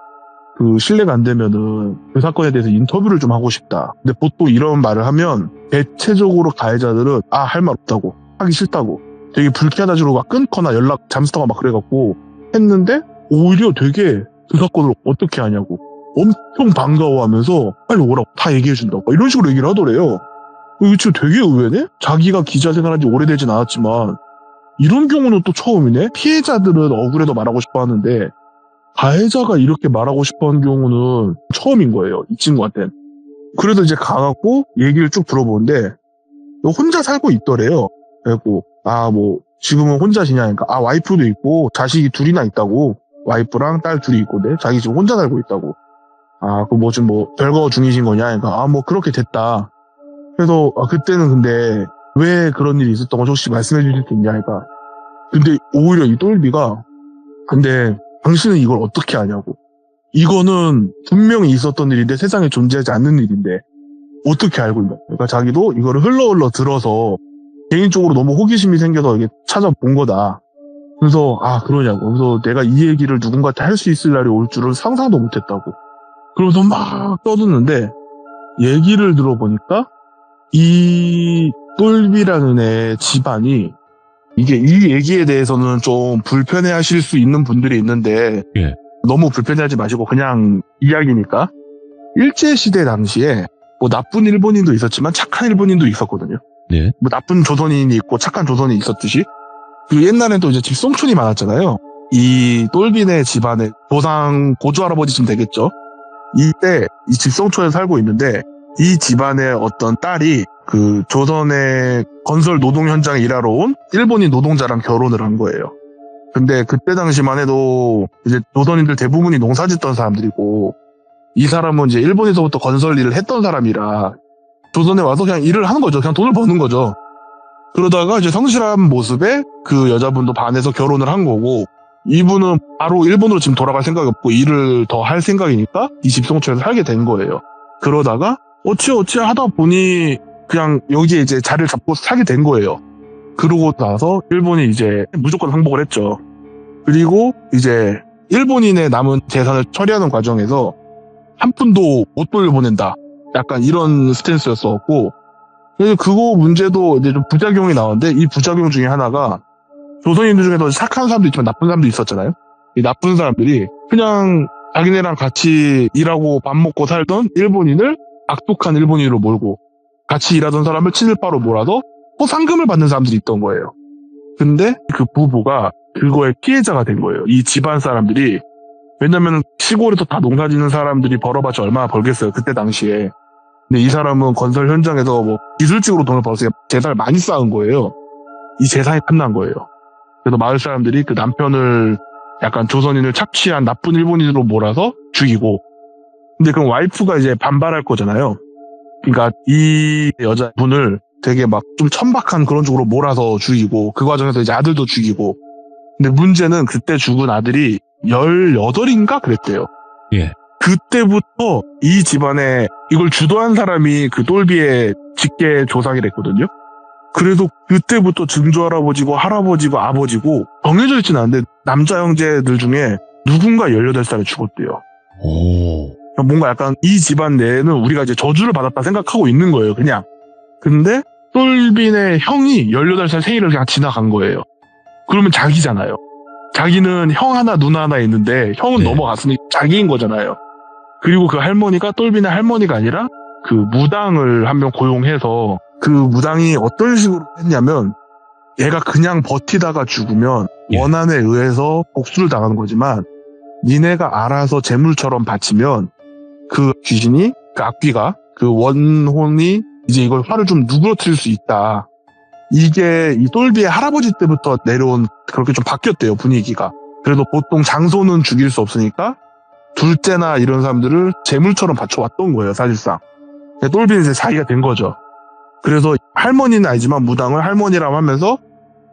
그 신뢰가 안 되면은 그 사건에 대해서 인터뷰를 좀 하고 싶다. 근데 보통 이런 말을 하면 대체적으로 가해자들은 할 말 없다고, 하기 싫다고, 되게 불쾌하다 주로 막 끊거나 연락 잠수타고 막 그래갖고 했는데 오히려 되게 그 사건을 어떻게 하냐고 엄청 반가워하면서 빨리 오라고 다 얘기해준다고 이런 식으로 얘기를 하더래요. 이거 진짜 되게 의외네? 자기가 기자 생활한 지 오래되진 않았지만 이런 경우는 또 처음이네? 피해자들은 억울해도 말하고 싶어 하는데 가해자가 이렇게 말하고 싶어 하는 경우는 처음인 거예요. 이 친구한테는. 그래서 이제 가갖고 얘기를 쭉 들어보는데 혼자 살고 있더래요. 그래갖고 뭐 지금은 혼자 지냐니까 와이프도 있고 자식이 둘이나 있다고. 와이프랑 딸 둘이 있고 자기 지금 혼자 살고 있다고. 그 뭐 좀 뭐 별거 중이신 거냐? 그러니까 뭐 그렇게 됐다. 그래서 그때는 근데 왜 그런 일이 있었던 거 혹시 말씀해 주실 수 있냐? 그러니까 근데 오히려 이 똘비가 근데 당신은 이걸 어떻게 아냐고. 이거는 분명히 있었던 일인데 세상에 존재하지 않는 일인데 어떻게 알고 있냐. 그러니까 자기도 이거를 흘러 들어서 개인적으로 너무 호기심이 생겨서 이게 찾아본 거다. 그래서 그러냐고. 그래서 내가 이 얘기를 누군가한테 할 수 있을 날이 올 줄은 상상도 못했다고. 그러면서 막 떠드는데 얘기를 들어보니까 이 똘비라는 애 집안이 이게 이 얘기에 대해서는 좀 불편해하실 수 있는 분들이 있는데 예. 너무 불편해하지 마시고 그냥 이야기니까 일제시대 당시에 뭐 나쁜 일본인도 있었지만 착한 일본인도 있었거든요. 네. 뭐 나쁜 조선인이 있고 착한 조선인이 있었듯이 그리고 옛날엔 또 이제 집송촌이 많았잖아요. 이 똘비네 집안에 조상 고조 할아버지쯤 되겠죠. 이때 이 집송촌에 살고 있는데 이 집안의 어떤 딸이 그 조선의 건설 노동 현장에 일하러 온 일본인 노동자랑 결혼을 한 거예요. 근데 그때 당시만 해도 이제 조선인들 대부분이 농사 짓던 사람들이고 이 사람은 이제 일본에서부터 건설 일을 했던 사람이라 조선에 와서 그냥 일을 하는 거죠. 그냥 돈을 버는 거죠. 그러다가 이제 성실한 모습에 그 여자분도 반해서 결혼을 한 거고 이분은 바로 일본으로 지금 돌아갈 생각이 없고 일을 더 할 생각이니까 이 집송촌에서 살게 된 거예요. 그러다가 어찌어찌 하다 보니 그냥 여기에 이제 자리를 잡고 살게 된 거예요. 그러고 나서 일본이 이제 무조건 항복을 했죠. 그리고 이제 일본인의 남은 재산을 처리하는 과정에서 한 푼도 못 돌려보낸다. 약간 이런 스탠스였었고 그래서 그거 문제도 이제 좀 부작용이 나오는데 이 부작용 중에 하나가 조선인들 중에도 착한 사람도 있지만 나쁜 사람도 있었잖아요. 이 나쁜 사람들이 그냥 자기네랑 같이 일하고 밥 먹고 살던 일본인을 악독한 일본인으로 몰고 같이 일하던 사람을 친일파로 몰아서 상금을 받는 사람들이 있던 거예요. 근데 그 부부가 그거의 피해자가 된 거예요. 이 집안 사람들이. 왜냐면 시골에서 다 농사 짓는 사람들이 벌어봤자 얼마나 벌겠어요. 그때 당시에. 근데 이 사람은 건설 현장에서 뭐 기술직으로 돈을 벌어서 재산을 많이 쌓은 거예요. 이 재산이 탐난 거예요. 그래서 마을 사람들이 그 남편을 약간 조선인을 착취한 나쁜 일본인으로 몰아서 죽이고 근데 그럼 와이프가 이제 반발할 거잖아요. 그러니까 이 여자분을 되게 막 좀 천박한 그런 쪽으로 몰아서 죽이고 그 과정에서 이제 아들도 죽이고 근데 문제는 그때 죽은 아들이 18인가 그랬대요. 예. 그때부터 이 집안에 이걸 주도한 사람이 그 똘비의 직계 조상이랬거든요. 그래서 그때부터 증조 할아버지고 할아버지고 아버지고 정해져 있진 않은데 남자 형제들 중에 누군가 18살에 죽었대요. 오. 뭔가 약간 이 집안 내에는 우리가 이제 저주를 받았다 생각하고 있는 거예요, 그냥. 근데 똘빈의 형이 18살 생일을 그냥 지나간 거예요. 그러면 자기잖아요. 자기는 형 하나 누나 하나 있는데 형은 네. 넘어갔으니 자기인 거잖아요. 그리고 그 할머니가 똘빈의 할머니가 아니라 그 무당을 한 명 고용해서 그 무당이 어떤 식으로 했냐면 얘가 그냥 버티다가 죽으면 예. 원한에 의해서 복수를 당하는 거지만 니네가 알아서 재물처럼 바치면 그 귀신이 그 악귀가 그 원혼이 이제 이걸 화를 좀 누그러뜨릴 수 있다. 이게 이 똘비의 할아버지 때부터 내려온 그렇게 좀 바뀌었대요, 분위기가. 그래도 보통 장손은 죽일 수 없으니까 둘째나 이런 사람들을 재물처럼 바쳐왔던 거예요, 사실상. 똘비는 이제 자기가 된 거죠. 그래서 할머니는 아니지만 무당을 할머니라고 하면서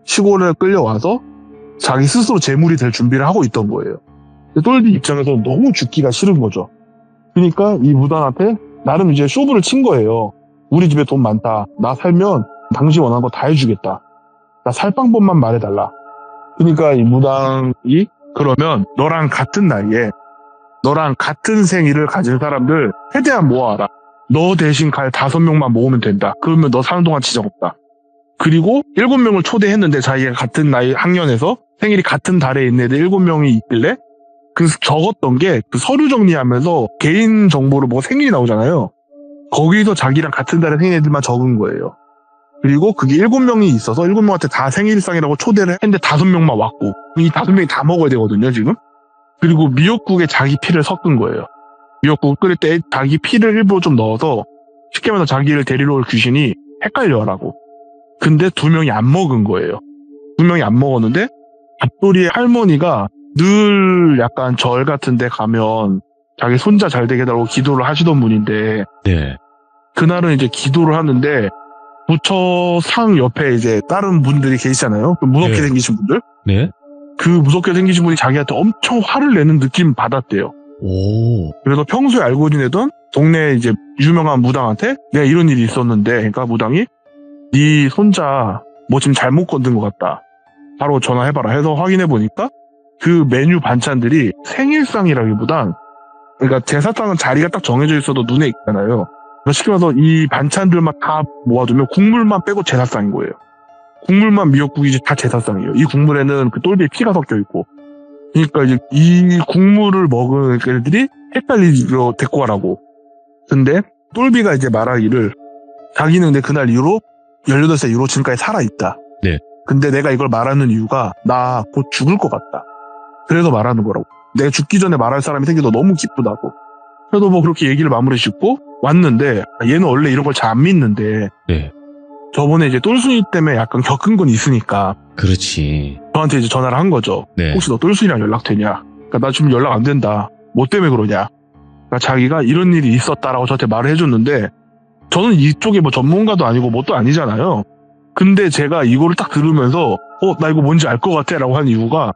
시골에 끌려와서 자기 스스로 재물이 될 준비를 하고 있던 거예요. 똘비 입장에서는 너무 죽기가 싫은 거죠. 그러니까 이 무당한테 나름 이제 쇼부를 친 거예요. 우리 집에 돈 많다. 나 살면 당신 원하는 거 다 해주겠다. 나 살 방법만 말해달라. 그러니까 이 무당이 그러면 너랑 같은 나이에 너랑 같은 생일을 가진 사람들 최대한 모아라. 너 대신 갈 5명만 모으면 된다. 그러면 너 사는 동안 지장 없다. 그리고 7명을 초대했는데 자기가 같은 나이 학년에서 생일이 같은 달에 있는 애들 7명이 있길래 그 적었던 게 그 서류 정리하면서 개인 정보로 뭐 생일이 나오잖아요. 거기서 자기랑 같은 달에 생일 애들만 적은 거예요. 그리고 그게 7명이 있어서 7명한테 다 생일상이라고 초대를 했는데 5명만 왔고 이 5명이 다 먹어야 되거든요, 지금. 그리고 미역국에 자기 피를 섞은 거예요. 미역국 끓일 때 자기 피를 일부러 좀 넣어서 쉽게 말해서 자기를 데리러 올 귀신이 헷갈려하라고. 근데 2명이 안 먹은 거예요. 2명이 안 먹었는데 갑돌이의 할머니가 늘 약간 절 같은 데 가면 자기 손자 잘 되게 해달라고 기도를 하시던 분인데 네. 그날은 이제 기도를 하는데 부처 상 옆에 이제 다른 분들이 계시잖아요. 그 무섭게 네. 생기신 분들. 네. 그 무섭게 생기신 분이 자기한테 엄청 화를 내는 느낌 받았대요. 오. 그래서 평소에 알고 지내던 동네 이제 유명한 무당한테 내가 이런 일이 있었는데, 그러니까 무당이 네 손자 뭐 지금 잘못 건든 것 같다. 바로 전화해봐라 해서 확인해보니까 그 메뉴 반찬들이 생일상이라기보단, 그러니까 제사상은 자리가 딱 정해져 있어도 눈에 익잖아요. 그러니까 쉽게 말해서 이 반찬들만 다 모아두면 국물만 빼고 제사상인 거예요. 국물만 미역국이지 다 제사상이에요. 이 국물에는 그 똘비에 피가 섞여 있고. 그러니까 이제 이 국물을 먹은 애들이 헷갈리로 데리고 가라고. 근데 똘비가 이제 말하기를 자기는 근데 그날 이후로 18살 이후로 지금까지 살아있다. 네. 근데 내가 이걸 말하는 이유가 나 곧 죽을 것 같다. 그래서 말하는 거라고. 내가 죽기 전에 말할 사람이 생겨서 너무 기쁘다고. 그래도 뭐 그렇게 얘기를 마무리 짓고 왔는데 얘는 원래 이런 걸 잘 안 믿는데 네. 저번에 이제 똘순이 때문에 약간 겪은 건 있으니까 그렇지. 저한테 이제 전화를 한 거죠. 네. 혹시 너 똘순이랑 연락되냐? 그러니까 나 지금 연락 안 된다. 뭐 때문에 그러냐? 그러니까 자기가 이런 일이 있었다라고 저한테 말을 해줬는데 저는 이쪽에 뭐 전문가도 아니고 뭣도 아니잖아요. 근데 제가 이거를 딱 들으면서 나 이거 뭔지 알 것 같아 라고 한 이유가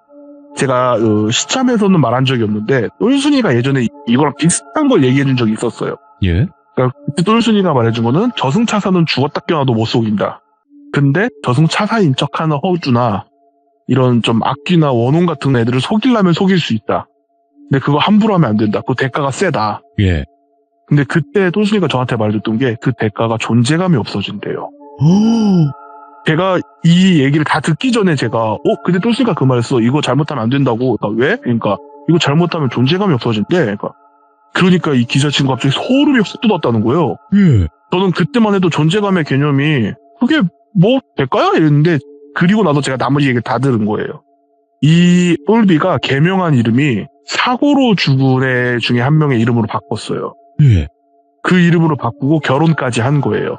제가 시참에서는 말한 적이 없는데 똘순이가 예전에 이거랑 비슷한 걸 얘기해 준 적이 있었어요. 예? 그러니까 그때 똘순이가 말해준 거는 저승차사는 죽었다 깨어나도 못 속인다. 근데 저승차사인 척하는 허주나 이런 좀 악귀나 원혼 같은 애들을 속이려면 속일 수 있다. 근데 그거 함부로 하면 안 된다. 그 대가가 세다. 예. 근데 그때 똘순이가 저한테 말해줬던 게 그 대가가 존재감이 없어진대요. 제가 이 얘기를 다 듣기 전에 제가 근데 똘순이가 그 말했어. 이거 잘못하면 안 된다고. 그러니까 왜? 그러니까 이거 잘못하면 존재감이 없어진대. 그러니까 이 기자 친구 갑자기 소름이 확 돋았다는 거예요. 예. 저는 그때만 해도 존재감의 개념이 그게 뭐 될까요? 이랬는데 그리고 나서 제가 나머지 얘기를 다 들은 거예요. 이 똘비가 개명한 이름이 사고로 죽은 애 중에 한 명의 이름으로 바꿨어요. 예. 그 이름으로 바꾸고 결혼까지 한 거예요.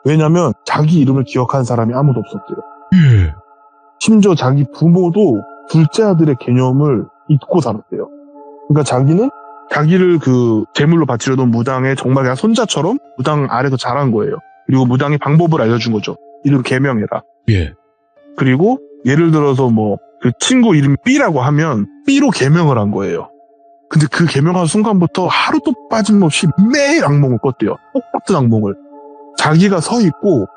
왜냐면 자기 이름을 기억한 사람이 아무도 없었대요. 예. 심지어 자기 부모도 둘째 아들의 개념을 잊고 살았대요. 그러니까 자기는 자기를 그 제물로 바치려던 무당의 정말 그냥 손자처럼 무당 아래서 자란 거예요. 그리고 무당의 방법을 알려준 거죠. 이름 개명해라. 예. 그리고 예를 들어서 뭐 그 친구 이름이 B라고 하면 B로 개명을 한 거예요. 근데 그 개명한 순간부터 하루도 빠짐없이 매일 악몽을 꿨대요. 똑같은 악몽을. 자기가 서 있고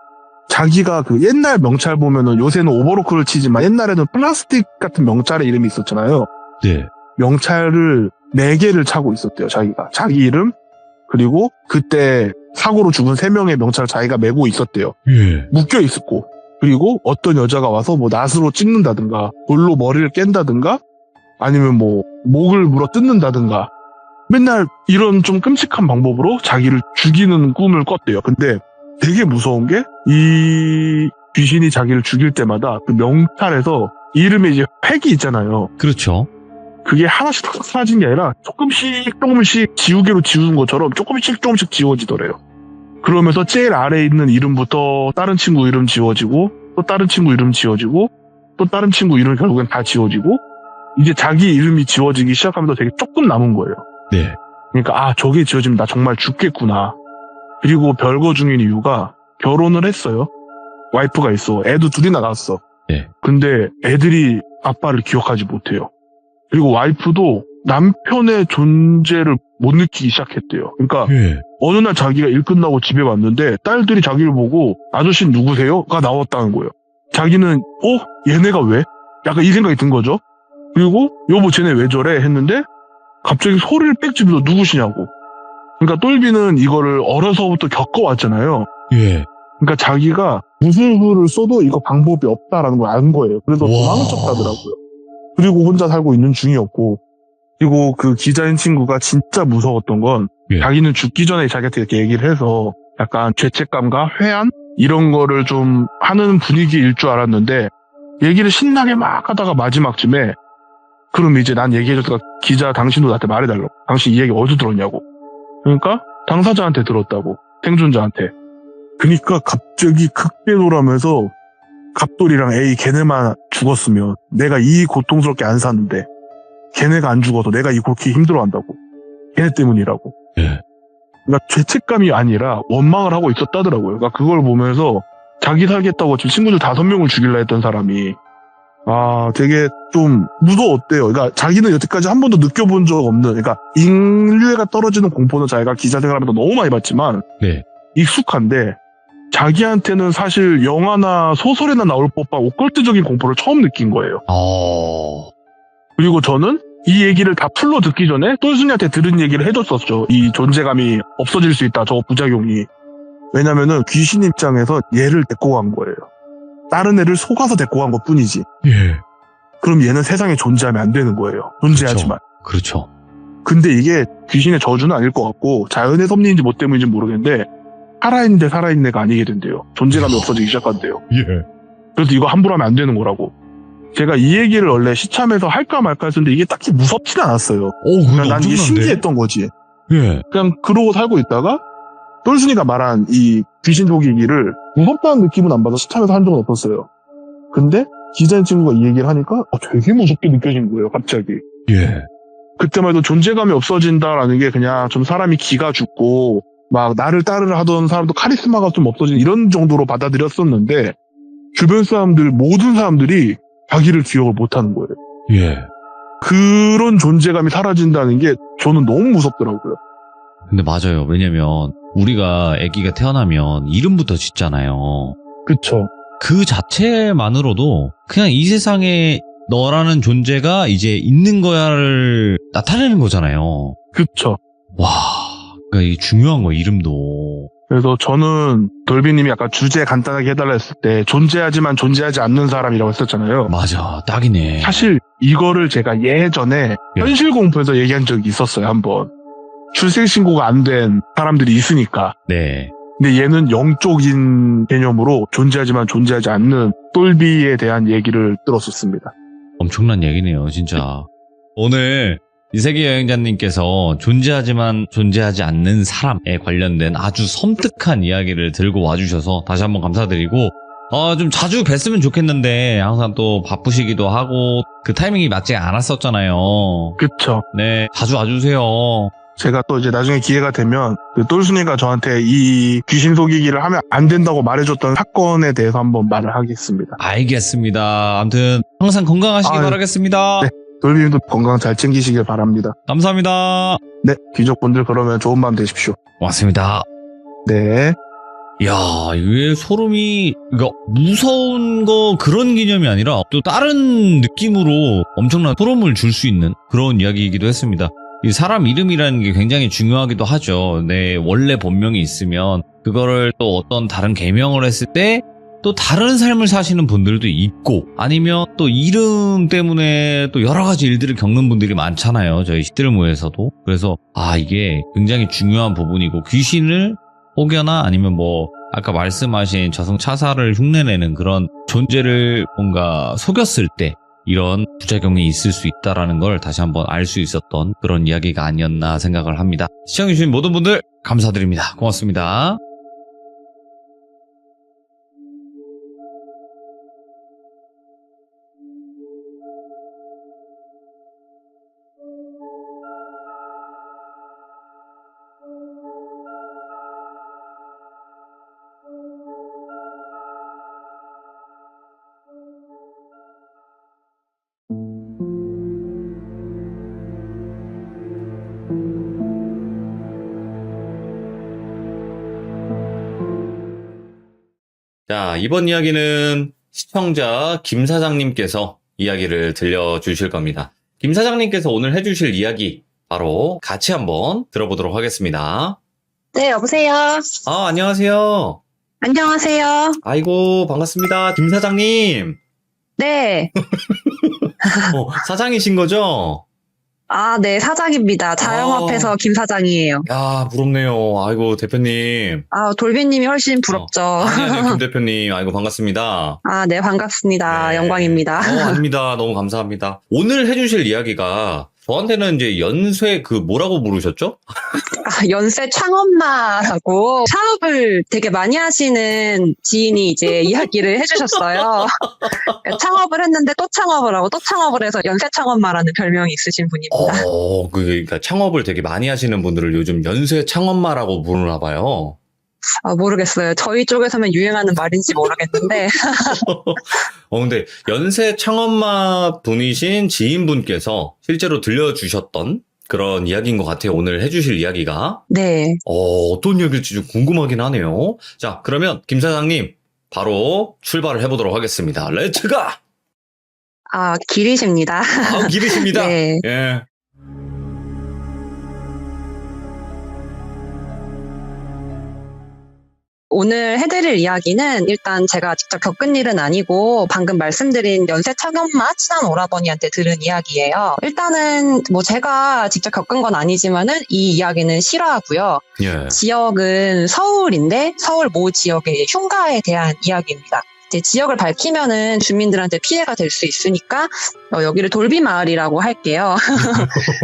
자기가 그 옛날 명찰 보면은 요새는 오버로크를 치지만 옛날에는 플라스틱 같은 명찰의 이름이 있었잖아요. 네. 명찰을 4개를 차고 있었대요. 자기가. 자기 이름 그리고 그때 사고로 죽은 3명의 명찰을 자기가 메고 있었대요. 예. 묶여 있었고 그리고 어떤 여자가 와서 뭐 낫으로 찍는다든가 돌로 머리를 깬다든가 아니면 뭐 목을 물어 뜯는다든가 맨날 이런 좀 끔찍한 방법으로 자기를 죽이는 꿈을 꿨대요. 근데 되게 무서운 게 이 귀신이 자기를 죽일 때마다 그 명찰에서 이름에 이제 획이 있잖아요. 그렇죠. 그게 하나씩 탁 사라진 게 아니라 조금씩 지우개로 지우는 것처럼 조금씩 지워지더래요. 그러면서 제일 아래에 있는 이름부터 다른 친구 이름 지워지고 또 다른 친구 이름 지워지고 또 다른 친구 이름 결국엔 다 지워지고 이제 자기 이름이 지워지기 시작하면서 되게 조금 남은 거예요. 네. 그러니까 저게 지워지면 나 정말 죽겠구나. 그리고 별거 중인 이유가 결혼을 했어요. 와이프가 있어. 애도 둘이나 낳았어. 네. 근데 애들이 아빠를 기억하지 못해요. 그리고 와이프도 남편의 존재를 못 느끼기 시작했대요. 그러니까 예. 어느 날 자기가 일 끝나고 집에 왔는데 딸들이 자기를 보고 아저씨는 누구세요? 가 나왔다는 거예요. 자기는 얘네가 왜? 약간 이 생각이 든 거죠. 그리고 여보 쟤네 왜 저래? 했는데 갑자기 소리를 빽 지르면서 누구시냐고. 그러니까 똘비는 이거를 어려서부터 겪어왔잖아요. 예. 그러니까 자기가 무슨 수를 써도 이거 방법이 없다라는 걸 안 거예요. 그래서 도망을 쳤다더라고요. 그리고 혼자 살고 있는 중이었고 그리고 그 기자인 친구가 진짜 무서웠던 건 예. 자기는 죽기 전에 자기한테 이렇게 얘기를 해서 약간 죄책감과 회한 이런 거를 좀 하는 분위기일 줄 알았는데 얘기를 신나게 막 하다가 마지막쯤에 그럼 이제 난 얘기해줬다가 기자 당신도 나한테 말해달라고. 당신 이 얘기 어디서 들었냐고. 그러니까 당사자한테 들었다고. 생존자한테. 그러니까 갑자기 극대노라면서 갑돌이랑 A 걔네만 죽었으면 내가 이 고통스럽게 안 사는데 걔네가 안 죽어도 내가 그렇게 힘들어한다고. 걔네 때문이라고. 예. 그러니까 죄책감이 아니라 원망을 하고 있었다더라고요. 그러니까 그걸 보면서 자기 살겠다고 지금 친구들 5명을 죽일라 했던 사람이 되게 좀 무서웠대요. 그러니까 자기는 여태까지 한 번도 느껴본 적 없는, 그러니까 인류애가 떨어지는 공포는 자기가 기자 생활하면서 너무 많이 봤지만 네. 익숙한데 자기한테는 사실 영화나 소설에나 나올 법한 오컬트적인 공포를 처음 느낀 거예요. 그리고 저는 이 얘기를 다 풀로 듣기 전에 똘순이한테 들은 얘기를 해줬었죠. 이 존재감이 없어질 수 있다, 저 부작용이. 왜냐면은 귀신 입장에서 얘를 데리고 간 거예요. 다른 애를 속아서 데리고 간 것 뿐이지. 예. 그럼 얘는 세상에 존재하면 안 되는 거예요. 존재하지만. 그렇죠. 근데 이게 귀신의 저주는 아닐 것 같고 자연의 섭리인지 뭐 때문인지 모르겠는데 살아있는데 살아있는 애가 아니게 된대요. 존재감이 없어지기 시작한대요. 예. 그래서 이거 함부로 하면 안 되는 거라고. 제가 이 얘기를 원래 시참에서 할까 말까 했었는데 이게 딱히 무섭진 않았어요. 그냥 난 이게 신기했던 거지. 예. 그냥 그러고 살고 있다가 똘순이가 말한 이 귀신 속이기를 무섭다는 느낌은 안 받아 시참에서 한 적은 없었어요. 근데 기자인 친구가 이 얘기를 하니까 되게 무섭게 느껴진 거예요. 갑자기. 예. 그때만 해도 존재감이 없어진다라는 게 그냥 좀 사람이 기가 죽고 막 나를 따르려 하던 사람도 카리스마가 좀 없어진 이런 정도로 받아들였었는데 주변 사람들 모든 사람들이 자기를 기억을 못하는 거예요. 예. 그런 존재감이 사라진다는 게 저는 너무 무섭더라고요. 근데 맞아요. 왜냐면 우리가 아기가 태어나면 이름부터 짓잖아요. 그쵸. 그 자체만으로도 그냥 이 세상에 너라는 존재가 이제 있는 거야를 나타내는 거잖아요. 그쵸. 와, 그러니까 이 중요한 거 이름도. 그래서 저는 돌비님이 아까 주제 간단하게 해달라 했을 때 존재하지만 존재하지 않는 사람이라고 했었잖아요. 맞아, 딱이네. 사실 이거를 제가 예전에 예. 현실 공포에서 얘기한 적이 있었어요. 한번. 출생신고가 안 된 사람들이 있으니까. 네. 근데 얘는 영적인 개념으로 존재하지만 존재하지 않는 똘비에 대한 얘기를 들었었습니다. 엄청난 얘기네요, 진짜. 오늘 이세계 여행자님께서 존재하지만 존재하지 않는 사람에 관련된 아주 섬뜩한 이야기를 들고 와주셔서 다시 한번 감사드리고, 좀 자주 뵀으면 좋겠는데 항상 또 바쁘시기도 하고 그 타이밍이 맞지 않았었잖아요. 그쵸. 네, 자주 와주세요. 제가 또 이제 나중에 기회가 되면 그 똘순이가 저한테 이 귀신 속이기를 하면 안 된다고 말해줬던 사건에 대해서 한번 말을 하겠습니다. 알겠습니다. 아무튼 항상 건강하시기 아유, 바라겠습니다. 네. 돌비님도 건강 잘 챙기시길 바랍니다. 감사합니다. 네, 귀족분들 그러면 좋은 밤 되십시오. 고맙습니다. 네. 야, 이게 소름이, 그러니까 무서운 거 그런 개념이 아니라 또 다른 느낌으로 엄청난 소름을 줄 수 있는 그런 이야기이기도 했습니다. 이 사람 이름이라는 게 굉장히 중요하기도 하죠. 내 원래 본명이 있으면 그거를 또 어떤 다른 개명을 했을 때 또 다른 삶을 사시는 분들도 있고, 아니면 또 이름 때문에 또 여러 가지 일들을 겪는 분들이 많잖아요. 저희 시들무에서도. 그래서 이게 굉장히 중요한 부분이고, 귀신을 혹여나 아니면 뭐 아까 말씀하신 저승차사를 흉내내는 그런 존재를 뭔가 속였을 때 이런 부작용이 있을 수 있다라는 걸 다시 한번 알 수 있었던 그런 이야기가 아니었나 생각을 합니다. 시청해주신 모든 분들 감사드립니다. 고맙습니다. 자, 이번 이야기는 시청자 김 사장님께서 이야기를 들려주실 겁니다. 김 사장님께서 오늘 해주실 이야기 바로 같이 한번 들어보도록 하겠습니다. 네, 여보세요. 안녕하세요. 안녕하세요. 아이고, 반갑습니다. 김 사장님. 네. 사장이신 거죠? 네, 사장입니다. 자영업해서 김 사장이에요. 야, 부럽네요. 아이고, 대표님. 돌비님이 훨씬 부럽죠. 아니요, 김 대표님. 아이고, 반갑습니다. 네, 반갑습니다. 네. 영광입니다. 아닙니다. 너무 감사합니다. 오늘 해주실 이야기가 저한테는 이제 연쇄 뭐라고 부르셨죠? 연세 창업마라고 사업을 되게 많이 하시는 지인이 이제 이야기를 해주셨어요. 창업을 했는데 또 창업을 하고 또 창업을 해서 연세 창업마라는 별명이 있으신 분입니다. 그러니까 창업을 되게 많이 하시는 분들을 요즘 연쇄 창업마라고 부르나 봐요. 모르겠어요. 저희 쪽에서는 유행하는 말인지 모르겠는데. 근데 연쇄 창업마 분이신 지인분께서 실제로 들려주셨던 그런 이야기인 것 같아요. 오늘 해주실 이야기가. 네. 어떤 이야기일지 좀 궁금하긴 하네요. 자, 그러면 김 사장님 바로 출발을 해보도록 하겠습니다. 렛츠가! 길이십니다. 길이십니다. 네. 예. 오늘 해드릴 이야기는 일단 제가 직접 겪은 일은 아니고 방금 말씀드린 연세 창엄마 친한 오라버니한테 들은 이야기예요. 일단은 뭐 제가 직접 겪은 건 아니지만은 이 이야기는 실화고요. 예. 지역은 서울인데 서울 모 지역의 흉가에 대한 이야기입니다. 이제 지역을 밝히면은 주민들한테 피해가 될 수 있으니까 여기를 돌비마을이라고 할게요.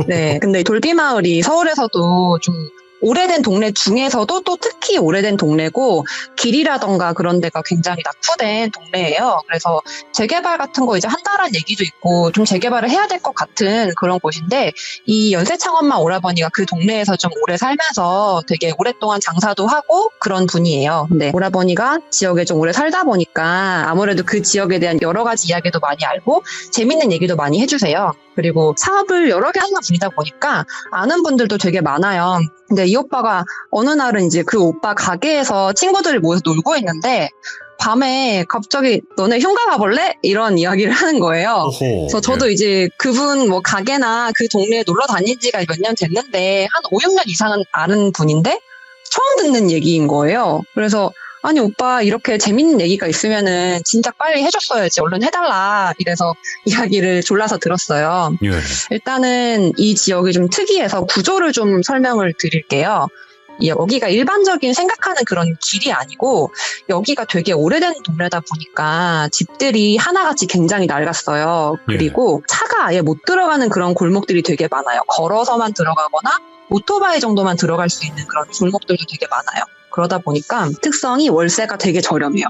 네, 근데 돌비마을이 서울에서도 좀 오래된 동네 중에서도 또 특히 오래된 동네고 길이라던가 그런 데가 굉장히 낙후된 동네예요. 그래서 재개발 같은 거 이제 한다라는 얘기도 있고 좀 재개발을 해야 될 것 같은 그런 곳인데 이 연세창엄마 오라버니가 그 동네에서 좀 오래 살면서 되게 오랫동안 장사도 하고 그런 분이에요. 근데 오라버니가 지역에 좀 오래 살다 보니까 아무래도 그 지역에 대한 여러 가지 이야기도 많이 알고 재밌는 얘기도 많이 해주세요. 그리고 사업을 여러 개 하는 분이다 보니까 아는 분들도 되게 많아요. 근데 이 오빠가 어느 날은 이제 그 오빠 가게에서 친구들이 모여서 놀고 있는데 밤에 갑자기 너네 흉가 가볼래? 이런 이야기를 하는 거예요. 그래서 저도 이제 그분 뭐 가게나 그 동네에 놀러 다닌 지가 몇 년 됐는데 한 5, 6년 이상은 아는 분인데 처음 듣는 얘기인 거예요. 그래서 아니 오빠 이렇게 재밌는 얘기가 있으면은 진짜 빨리 해줬어야지 얼른 해달라 이래서 이야기를 졸라서 들었어요. 예. 일단은 이 지역이 좀 특이해서 구조를 좀 설명을 드릴게요. 여기가 일반적인 생각하는 그런 길이 아니고 여기가 되게 오래된 동네다 보니까 집들이 하나같이 굉장히 낡았어요. 그리고 차가 아예 못 들어가는 그런 골목들이 되게 많아요. 걸어서만 들어가거나 오토바이 정도만 들어갈 수 있는 그런 골목들도 되게 많아요. 그러다 보니까 특성이 월세가 되게 저렴해요.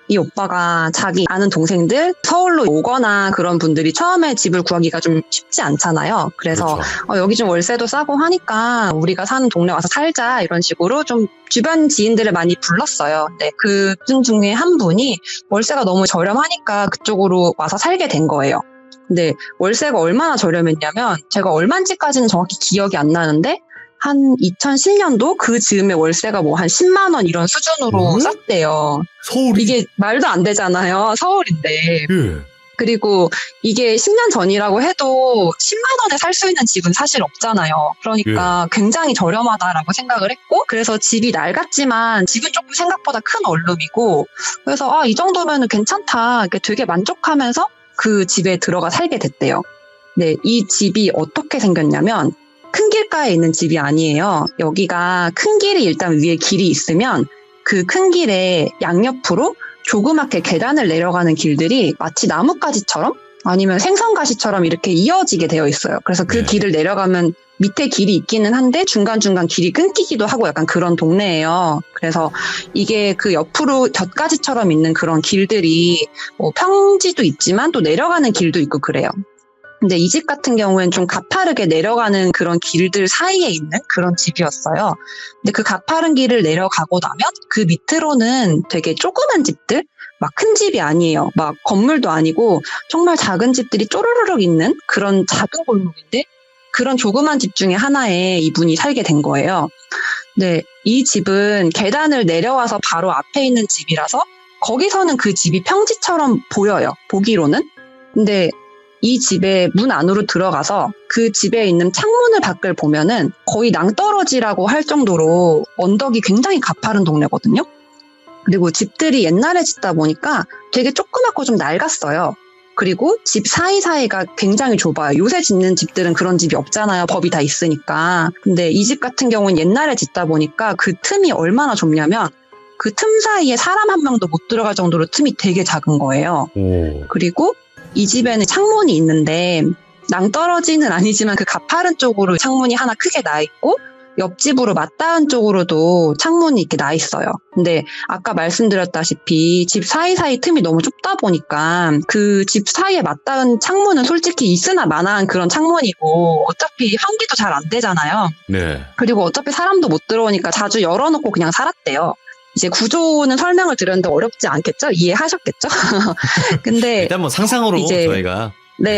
이 오빠가 자기 아는 동생들 서울로 오거나 그런 분들이 처음에 집을 구하기가 좀 쉽지 않잖아요. 그래서 그렇죠. 여기 좀 월세도 싸고 하니까 우리가 사는 동네 와서 살자 이런 식으로 좀 주변 지인들을 많이 불렀어요. 근데 그분 중에 한 분이 월세가 너무 저렴하니까 그쪽으로 와서 살게 된 거예요. 근데 월세가 얼마나 저렴했냐면 제가 얼마인지까지는 정확히 기억이 안 나는데 한 2010년도 그 즈음에 월세가 뭐 한 10만 원 이런 수준으로 쌌대요. 서울이? 이게 말도 안 되잖아요. 서울인데. 예. 그리고 이게 10년 전이라고 해도 10만 원에 살 수 있는 집은 사실 없잖아요. 그러니까 굉장히 저렴하다라고 생각을 했고 그래서 집이 낡았지만 집은 조금 생각보다 큰 원룸이고 그래서 이 정도면 괜찮다. 되게 만족하면서 그 집에 들어가 살게 됐대요. 네, 이 집이 어떻게 생겼냐면 큰 길가에 있는 집이 아니에요. 여기가 큰 길이 일단 위에 길이 있으면 그 큰 길에 양옆으로 조그맣게 계단을 내려가는 길들이 마치 나뭇가지처럼 아니면 생선가시처럼 이렇게 이어지게 되어 있어요. 그래서 그 길을 내려가면 밑에 길이 있기는 한데 중간중간 길이 끊기기도 하고 약간 그런 동네예요. 그래서 이게 그 옆으로 곁가지처럼 있는 그런 길들이 뭐 평지도 있지만 또 내려가는 길도 있고 그래요. 근데 이 집 같은 경우에는 좀 가파르게 내려가는 그런 길들 사이에 있는 그런 집이었어요. 근데 그 가파른 길을 내려가고 나면 그 밑으로는 되게 조그만 집들? 막 큰 집이 아니에요. 막 건물도 아니고 정말 작은 집들이 쪼르르륵 있는 그런 작은 골목인데 그런 조그만 집 중에 하나에 이분이 살게 된 거예요. 근데 이 집은 계단을 내려와서 바로 앞에 있는 집이라서 거기서는 그 집이 평지처럼 보여요. 보기로는. 근데 이 집에 문 안으로 들어가서 그 집에 있는 창문을 밖을 보면은 거의 낭떠러지라고 할 정도로 언덕이 굉장히 가파른 동네거든요. 그리고 집들이 옛날에 짓다 보니까 되게 조그맣고 좀 낡았어요. 그리고 집 사이사이가 굉장히 좁아요. 요새 짓는 집들은 그런 집이 없잖아요. 법이 다 있으니까. 근데 이 집 같은 경우는 옛날에 짓다 보니까 그 틈이 얼마나 좁냐면 그 틈 사이에 사람 한 명도 못 들어갈 정도로 틈이 되게 작은 거예요. 그리고 이 집에는 창문이 있는데 낭떠러지는 아니지만 그 가파른 쪽으로 창문이 하나 크게 나 있고 옆집으로 맞닿은 쪽으로도 창문이 이렇게 나 있어요. 근데 아까 말씀드렸다시피 집 사이사이 틈이 너무 좁다 보니까 그 집 사이에 맞닿은 창문은 솔직히 있으나 마나한 그런 창문이고 어차피 환기도 잘 안 되잖아요. 네. 그리고 어차피 사람도 못 들어오니까 자주 열어놓고 그냥 살았대요. 이제 구조는 설명을 드렸는데 어렵지 않겠죠? 이해하셨겠죠? 근데 일단 뭐 상상으로 이제 저희가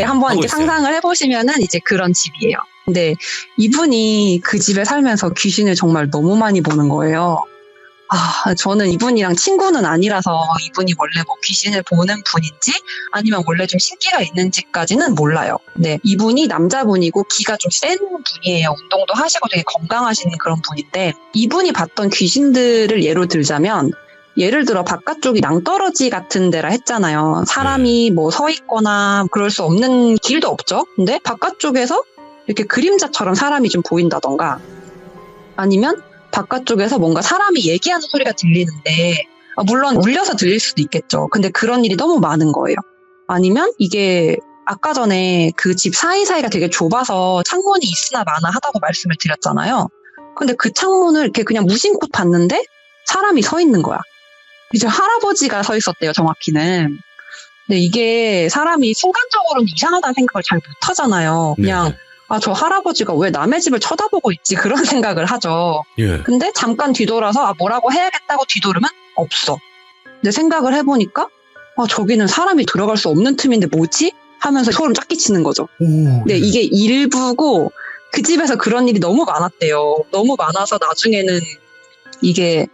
한번 하고 이렇게 있어요. 상상을 해보시면은 이제 그런 집이에요. 근데 이분이 그 집에 살면서 귀신을 정말 너무 많이 보는 거예요. 저는 이분이랑 친구는 아니라서 이분이 원래 뭐 귀신을 보는 분인지 아니면 원래 좀 신기가 있는지까지는 몰라요. 근데 이분이 남자분이고 기가 좀 센 분이에요. 운동도 하시고 되게 건강하신 그런 분인데 이분이 봤던 귀신들을 예로 들자면 예를 들어 바깥쪽이 낭떠러지 같은 데라 했잖아요. 사람이 뭐 서 있거나 그럴 수 없는 길도 없죠. 근데 바깥쪽에서 이렇게 그림자처럼 사람이 좀 보인다던가 아니면 바깥쪽에서 뭔가 사람이 얘기하는 소리가 들리는데 물론 울려서 들릴 수도 있겠죠. 근데 그런 일이 너무 많은 거예요. 아니면 이게 아까 전에 그 집 사이사이가 되게 좁아서 창문이 있으나 마나 하다고 말씀을 드렸잖아요. 근데 그 창문을 이렇게 그냥 무심코 봤는데 사람이 서 있는 거야. 이제 할아버지가 서 있었대요, 정확히는. 근데 이게 사람이 순간적으로는 이상하다는 생각을 잘 못 하잖아요. 그냥 저 할아버지가 왜 남의 집을 쳐다보고 있지? 그런 생각을 하죠. 근데 잠깐 뒤돌아서 뭐라고 해야겠다고 뒤돌으면 없어. 근데 생각을 해보니까 저기는 사람이 들어갈 수 없는 틈인데 뭐지? 하면서 소름 쫙 끼치는 거죠. 근데 이게 일부고 그 집에서 그런 일이 너무 많았대요. 너무 많아서 나중에는 이게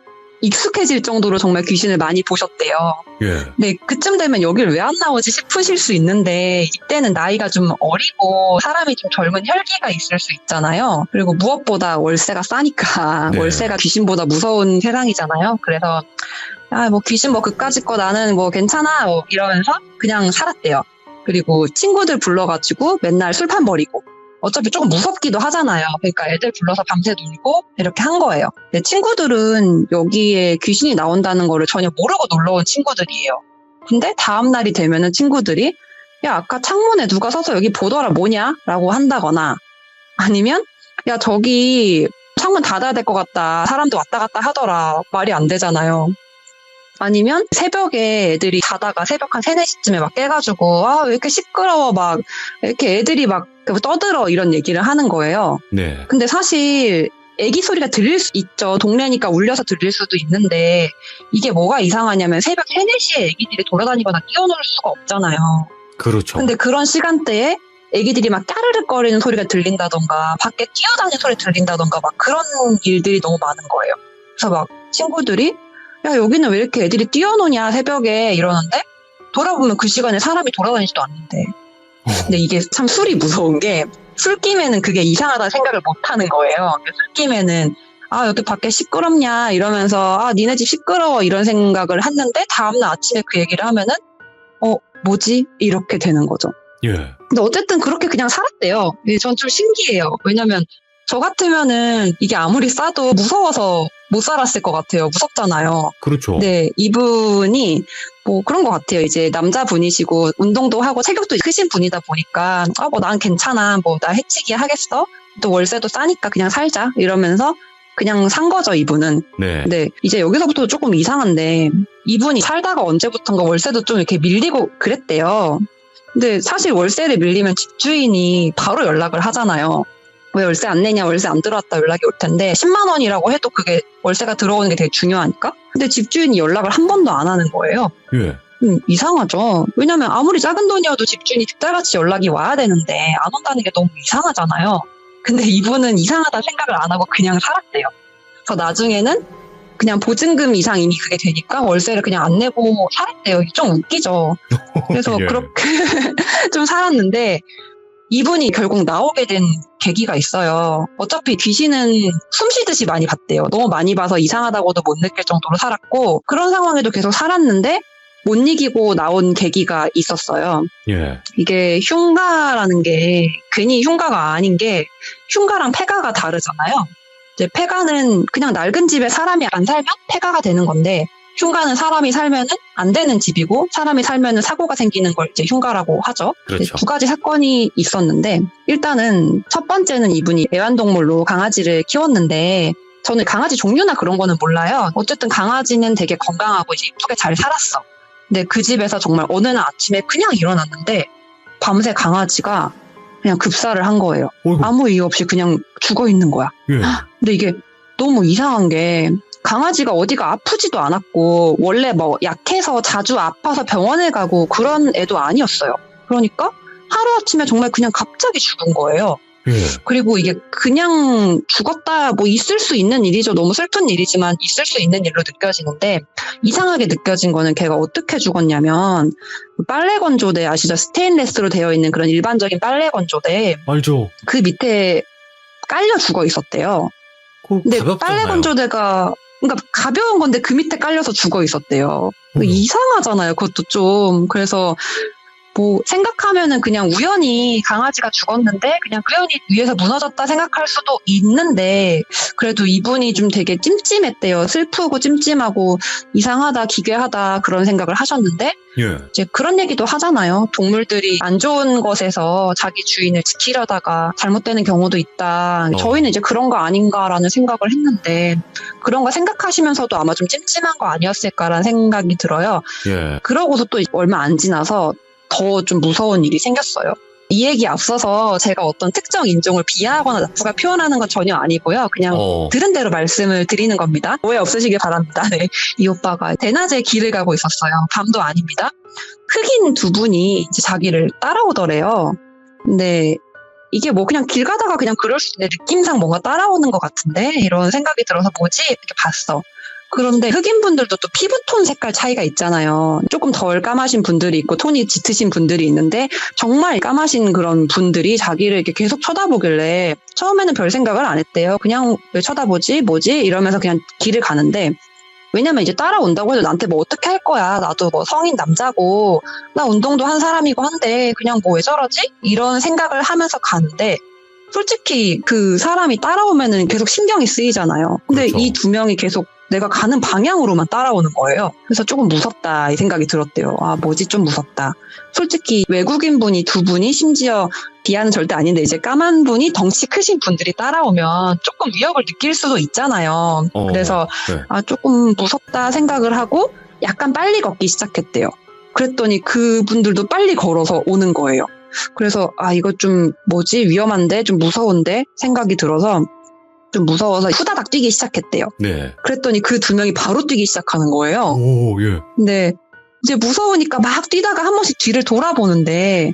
익숙해질 정도로 정말 귀신을 많이 보셨대요. 네, 그쯤 되면 여기를 왜 안 나오지 싶으실 수 있는데 이때는 나이가 좀 어리고 사람이 좀 젊은 혈기가 있을 수 있잖아요. 그리고 무엇보다 월세가 싸니까 월세가 귀신보다 무서운 세상이잖아요. 그래서 뭐 귀신 뭐 그까짓 거 나는 뭐 괜찮아 뭐 이러면서 그냥 살았대요. 그리고 친구들 불러가지고 맨날 술판 버리고 어차피 조금 무섭기도 하잖아요. 그러니까 애들 불러서 밤새 놀고 이렇게 한 거예요. 근데 친구들은 여기에 귀신이 나온다는 거를 전혀 모르고 놀러온 친구들이에요. 근데 다음 날이 되면은 친구들이 야 아까 창문에 누가 서서 여기 보더라 뭐냐? 라고 한다거나 아니면 야 저기 창문 닫아야 될 것 같다. 사람도 왔다 갔다 하더라. 말이 안 되잖아요. 아니면 새벽에 애들이 자다가 새벽 한 3, 4시쯤에 막 깨가지고 왜 이렇게 시끄러워 막 이렇게 애들이 막 떠들어 이런 얘기를 하는 거예요. 근데 사실 애기 소리가 들릴 수 있죠. 동네니까 울려서 들릴 수도 있는데 이게 뭐가 이상하냐면 새벽 3, 4시에 애기들이 돌아다니거나 뛰어놀 수가 없잖아요. 그렇죠. 근데 그런 시간대에 애기들이 막 까르륵거리는 소리가 들린다던가 밖에 뛰어다니는 소리 들린다던가 막 그런 일들이 너무 많은 거예요. 그래서 막 친구들이 야 여기는 왜 이렇게 애들이 뛰어노냐 새벽에 이러는데 돌아보면 그 시간에 사람이 돌아다니지도 않는데 근데 이게 참 술이 무서운 게 술김에는 그게 이상하다는 생각을 못 하는 거예요. 술김에는 여기 밖에 시끄럽냐 이러면서 니네 집 시끄러워 이런 생각을 했는데 다음날 아침에 그 얘기를 하면은 뭐지? 이렇게 되는 거죠. 근데 어쨌든 그렇게 그냥 살았대요. 전 좀 신기해요. 왜냐면 저 같으면은 이게 아무리 싸도 무서워서 못 살았을 것 같아요. 무섭잖아요. 그렇죠. 네, 이분이 뭐 그런 것 같아요. 이제 남자분이시고 운동도 하고 체격도 크신 분이다 보니까 뭐 난 괜찮아. 뭐 나 해치기 하겠어. 또 월세도 싸니까 그냥 살자. 이러면서 그냥 산 거죠, 이분은. 네, 이제 여기서부터 조금 이상한데 이분이 살다가 언제부턴가 월세도 좀 이렇게 밀리고 그랬대요. 근데 사실 월세를 밀리면 집주인이 바로 연락을 하잖아요. 왜 월세 안 내냐, 월세 안 들어왔다 연락이 올 텐데 10만 원이라고 해도 그게 월세가 들어오는 게 되게 중요하니까. 근데 집주인이 연락을 한 번도 안 하는 거예요. 이상하죠. 왜냐면 아무리 작은 돈이어도 집주인이 득달같이 연락이 와야 되는데 안 온다는 게 너무 이상하잖아요. 근데 이분은 이상하다 생각을 안 하고 그냥 살았대요. 그래서 나중에는 그냥 보증금 이상 이미 그게 되니까 월세를 그냥 안 내고 살았대요. 좀 웃기죠. 그래서 그렇게 좀 살았는데 이분이 결국 나오게 된 계기가 있어요. 어차피 귀신은 숨쉬듯이 많이 봤대요. 너무 많이 봐서 이상하다고도 못 느낄 정도로 살았고 그런 상황에도 계속 살았는데 못 이기고 나온 계기가 있었어요. 이게 흉가라는 게 괜히 흉가가 아닌 게 흉가랑 폐가가 다르잖아요. 이제 폐가는 그냥 낡은 집에 사람이 안 살면 폐가가 되는 건데 흉가는 사람이 살면은 안 되는 집이고 사람이 살면은 사고가 생기는 걸 이제 흉가라고 하죠. 그렇죠. 두 가지 사건이 있었는데 일단은 첫 번째는 이분이 애완동물로 강아지를 키웠는데 저는 강아지 종류나 그런 거는 몰라요. 어쨌든 강아지는 되게 건강하고 이제 이쁘게 잘 살았어. 근데 그 집에서 정말 어느 날 아침에 그냥 일어났는데 밤새 강아지가 그냥 급사를 한 거예요. 어이구. 아무 이유 없이 그냥 죽어 있는 거야. 근데 이게 너무 이상한 게 강아지가 어디가 아프지도 않았고 원래 뭐 약해서 자주 아파서 병원에 가고 그런 애도 아니었어요. 그러니까 하루아침에 정말 그냥 갑자기 죽은 거예요. 예. 그리고 이게 그냥 죽었다 뭐 있을 수 있는 일이죠. 너무 슬픈 일이지만 있을 수 있는 일로 느껴지는데 이상하게 느껴진 거는 걔가 어떻게 죽었냐면 빨래 건조대 아시죠? 스테인레스로 되어 있는 그런 일반적인 빨래 건조대 알죠. 그 밑에 깔려 죽어 있었대요. 근데 빨래 건조대가 그러니까 가벼운 건데 그 밑에 깔려서 죽어 있었대요. 이상하잖아요. 그것도 좀. 그래서 뭐 생각하면은 그냥 우연히 강아지가 죽었는데 그냥 우연히 위에서 무너졌다 생각할 수도 있는데 그래도 이분이 좀 되게 찜찜했대요. 슬프고 찜찜하고 이상하다 기괴하다 그런 생각을 하셨는데 예. 이제 그런 얘기도 하잖아요. 동물들이 안 좋은 것에서 자기 주인을 지키려다가 잘못되는 경우도 있다. 저희는 이제 그런 거 아닌가라는 생각을 했는데 그런 거 생각하시면서도 아마 좀 찜찜한 거 아니었을까라는 생각이 들어요. 예. 그러고서 또 얼마 안 지나서 더 좀 무서운 일이 생겼어요. 이 얘기 앞서서 제가 어떤 특정 인종을 비하하거나 나쁘게 표현하는 건 전혀 아니고요. 그냥 들은 대로 말씀을 드리는 겁니다. 오해 없으시길 바랍니다. 네. 이 오빠가 대낮에 길을 가고 있었어요. 밤도 아닙니다. 흑인 두 분이 이제 자기를 따라오더래요. 근데 이게 뭐 그냥 길 가다가 그냥 그럴 수 있는데 느낌상 뭔가 따라오는 것 같은데 이런 생각이 들어서 뭐지? 이렇게 봤어. 그런데 흑인분들도 또 피부톤 색깔 차이가 있잖아요. 조금 덜 까마신 분들이 있고 톤이 짙으신 분들이 있는데 정말 까마신 그런 분들이 자기를 이렇게 계속 쳐다보길래 처음에는 별 생각을 안 했대요. 그냥 왜 쳐다보지? 뭐지? 이러면서 그냥 길을 가는데 왜냐면 이제 따라온다고 해도 나한테 뭐 어떻게 할 거야. 나도 뭐 성인 남자고 나 운동도 한 사람이고 한데 그냥 뭐 왜 저러지? 이런 생각을 하면서 가는데 솔직히 그 사람이 따라오면은 계속 신경이 쓰이잖아요. 근데 그렇죠. 이 두 명이 계속 내가 가는 방향으로만 따라오는 거예요. 그래서 조금 무섭다 이 생각이 들었대요. 아 뭐지 좀 무섭다. 솔직히 외국인 분이 두 분이 심지어 비하는 절대 아닌데 이제 까만 분이 덩치 크신 분들이 따라오면 조금 위협을 느낄 수도 있잖아요. 그래서 네. 아 조금 무섭다 생각을 하고 약간 빨리 걷기 시작했대요. 그랬더니 그분들도 빨리 걸어서 오는 거예요. 그래서 아 이거 좀 뭐지 위험한데 좀 무서운데 생각이 들어서 좀 무서워서 후다닥 뛰기 시작했대요. 네. 그랬더니 그 두 명이 바로 뛰기 시작하는 거예요. 오, 예. 근데 이제 무서우니까 막 뛰다가 한 번씩 뒤를 돌아보는데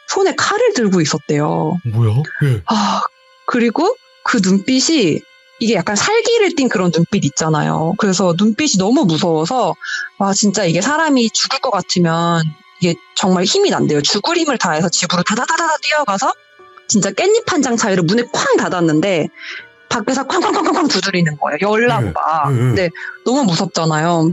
손에 칼을 들고 있었대요. 뭐야? 예. 아, 그리고 그 눈빛이 이게 약간 살기를 띈 그런 눈빛 있잖아요. 그래서 눈빛이 너무 무서워서 와 진짜 이게 사람이 죽을 것 같으면 이게 정말 힘이 난대요. 죽을 힘을 다해서 집으로 다다다다다 뛰어가서 진짜 깻잎 한 장 차이로 문에 쾅 닫았는데 밖에서 쾅쾅쾅쾅쾅 두드리는 거예요. 열나고 막. 근데 너무 무섭잖아요.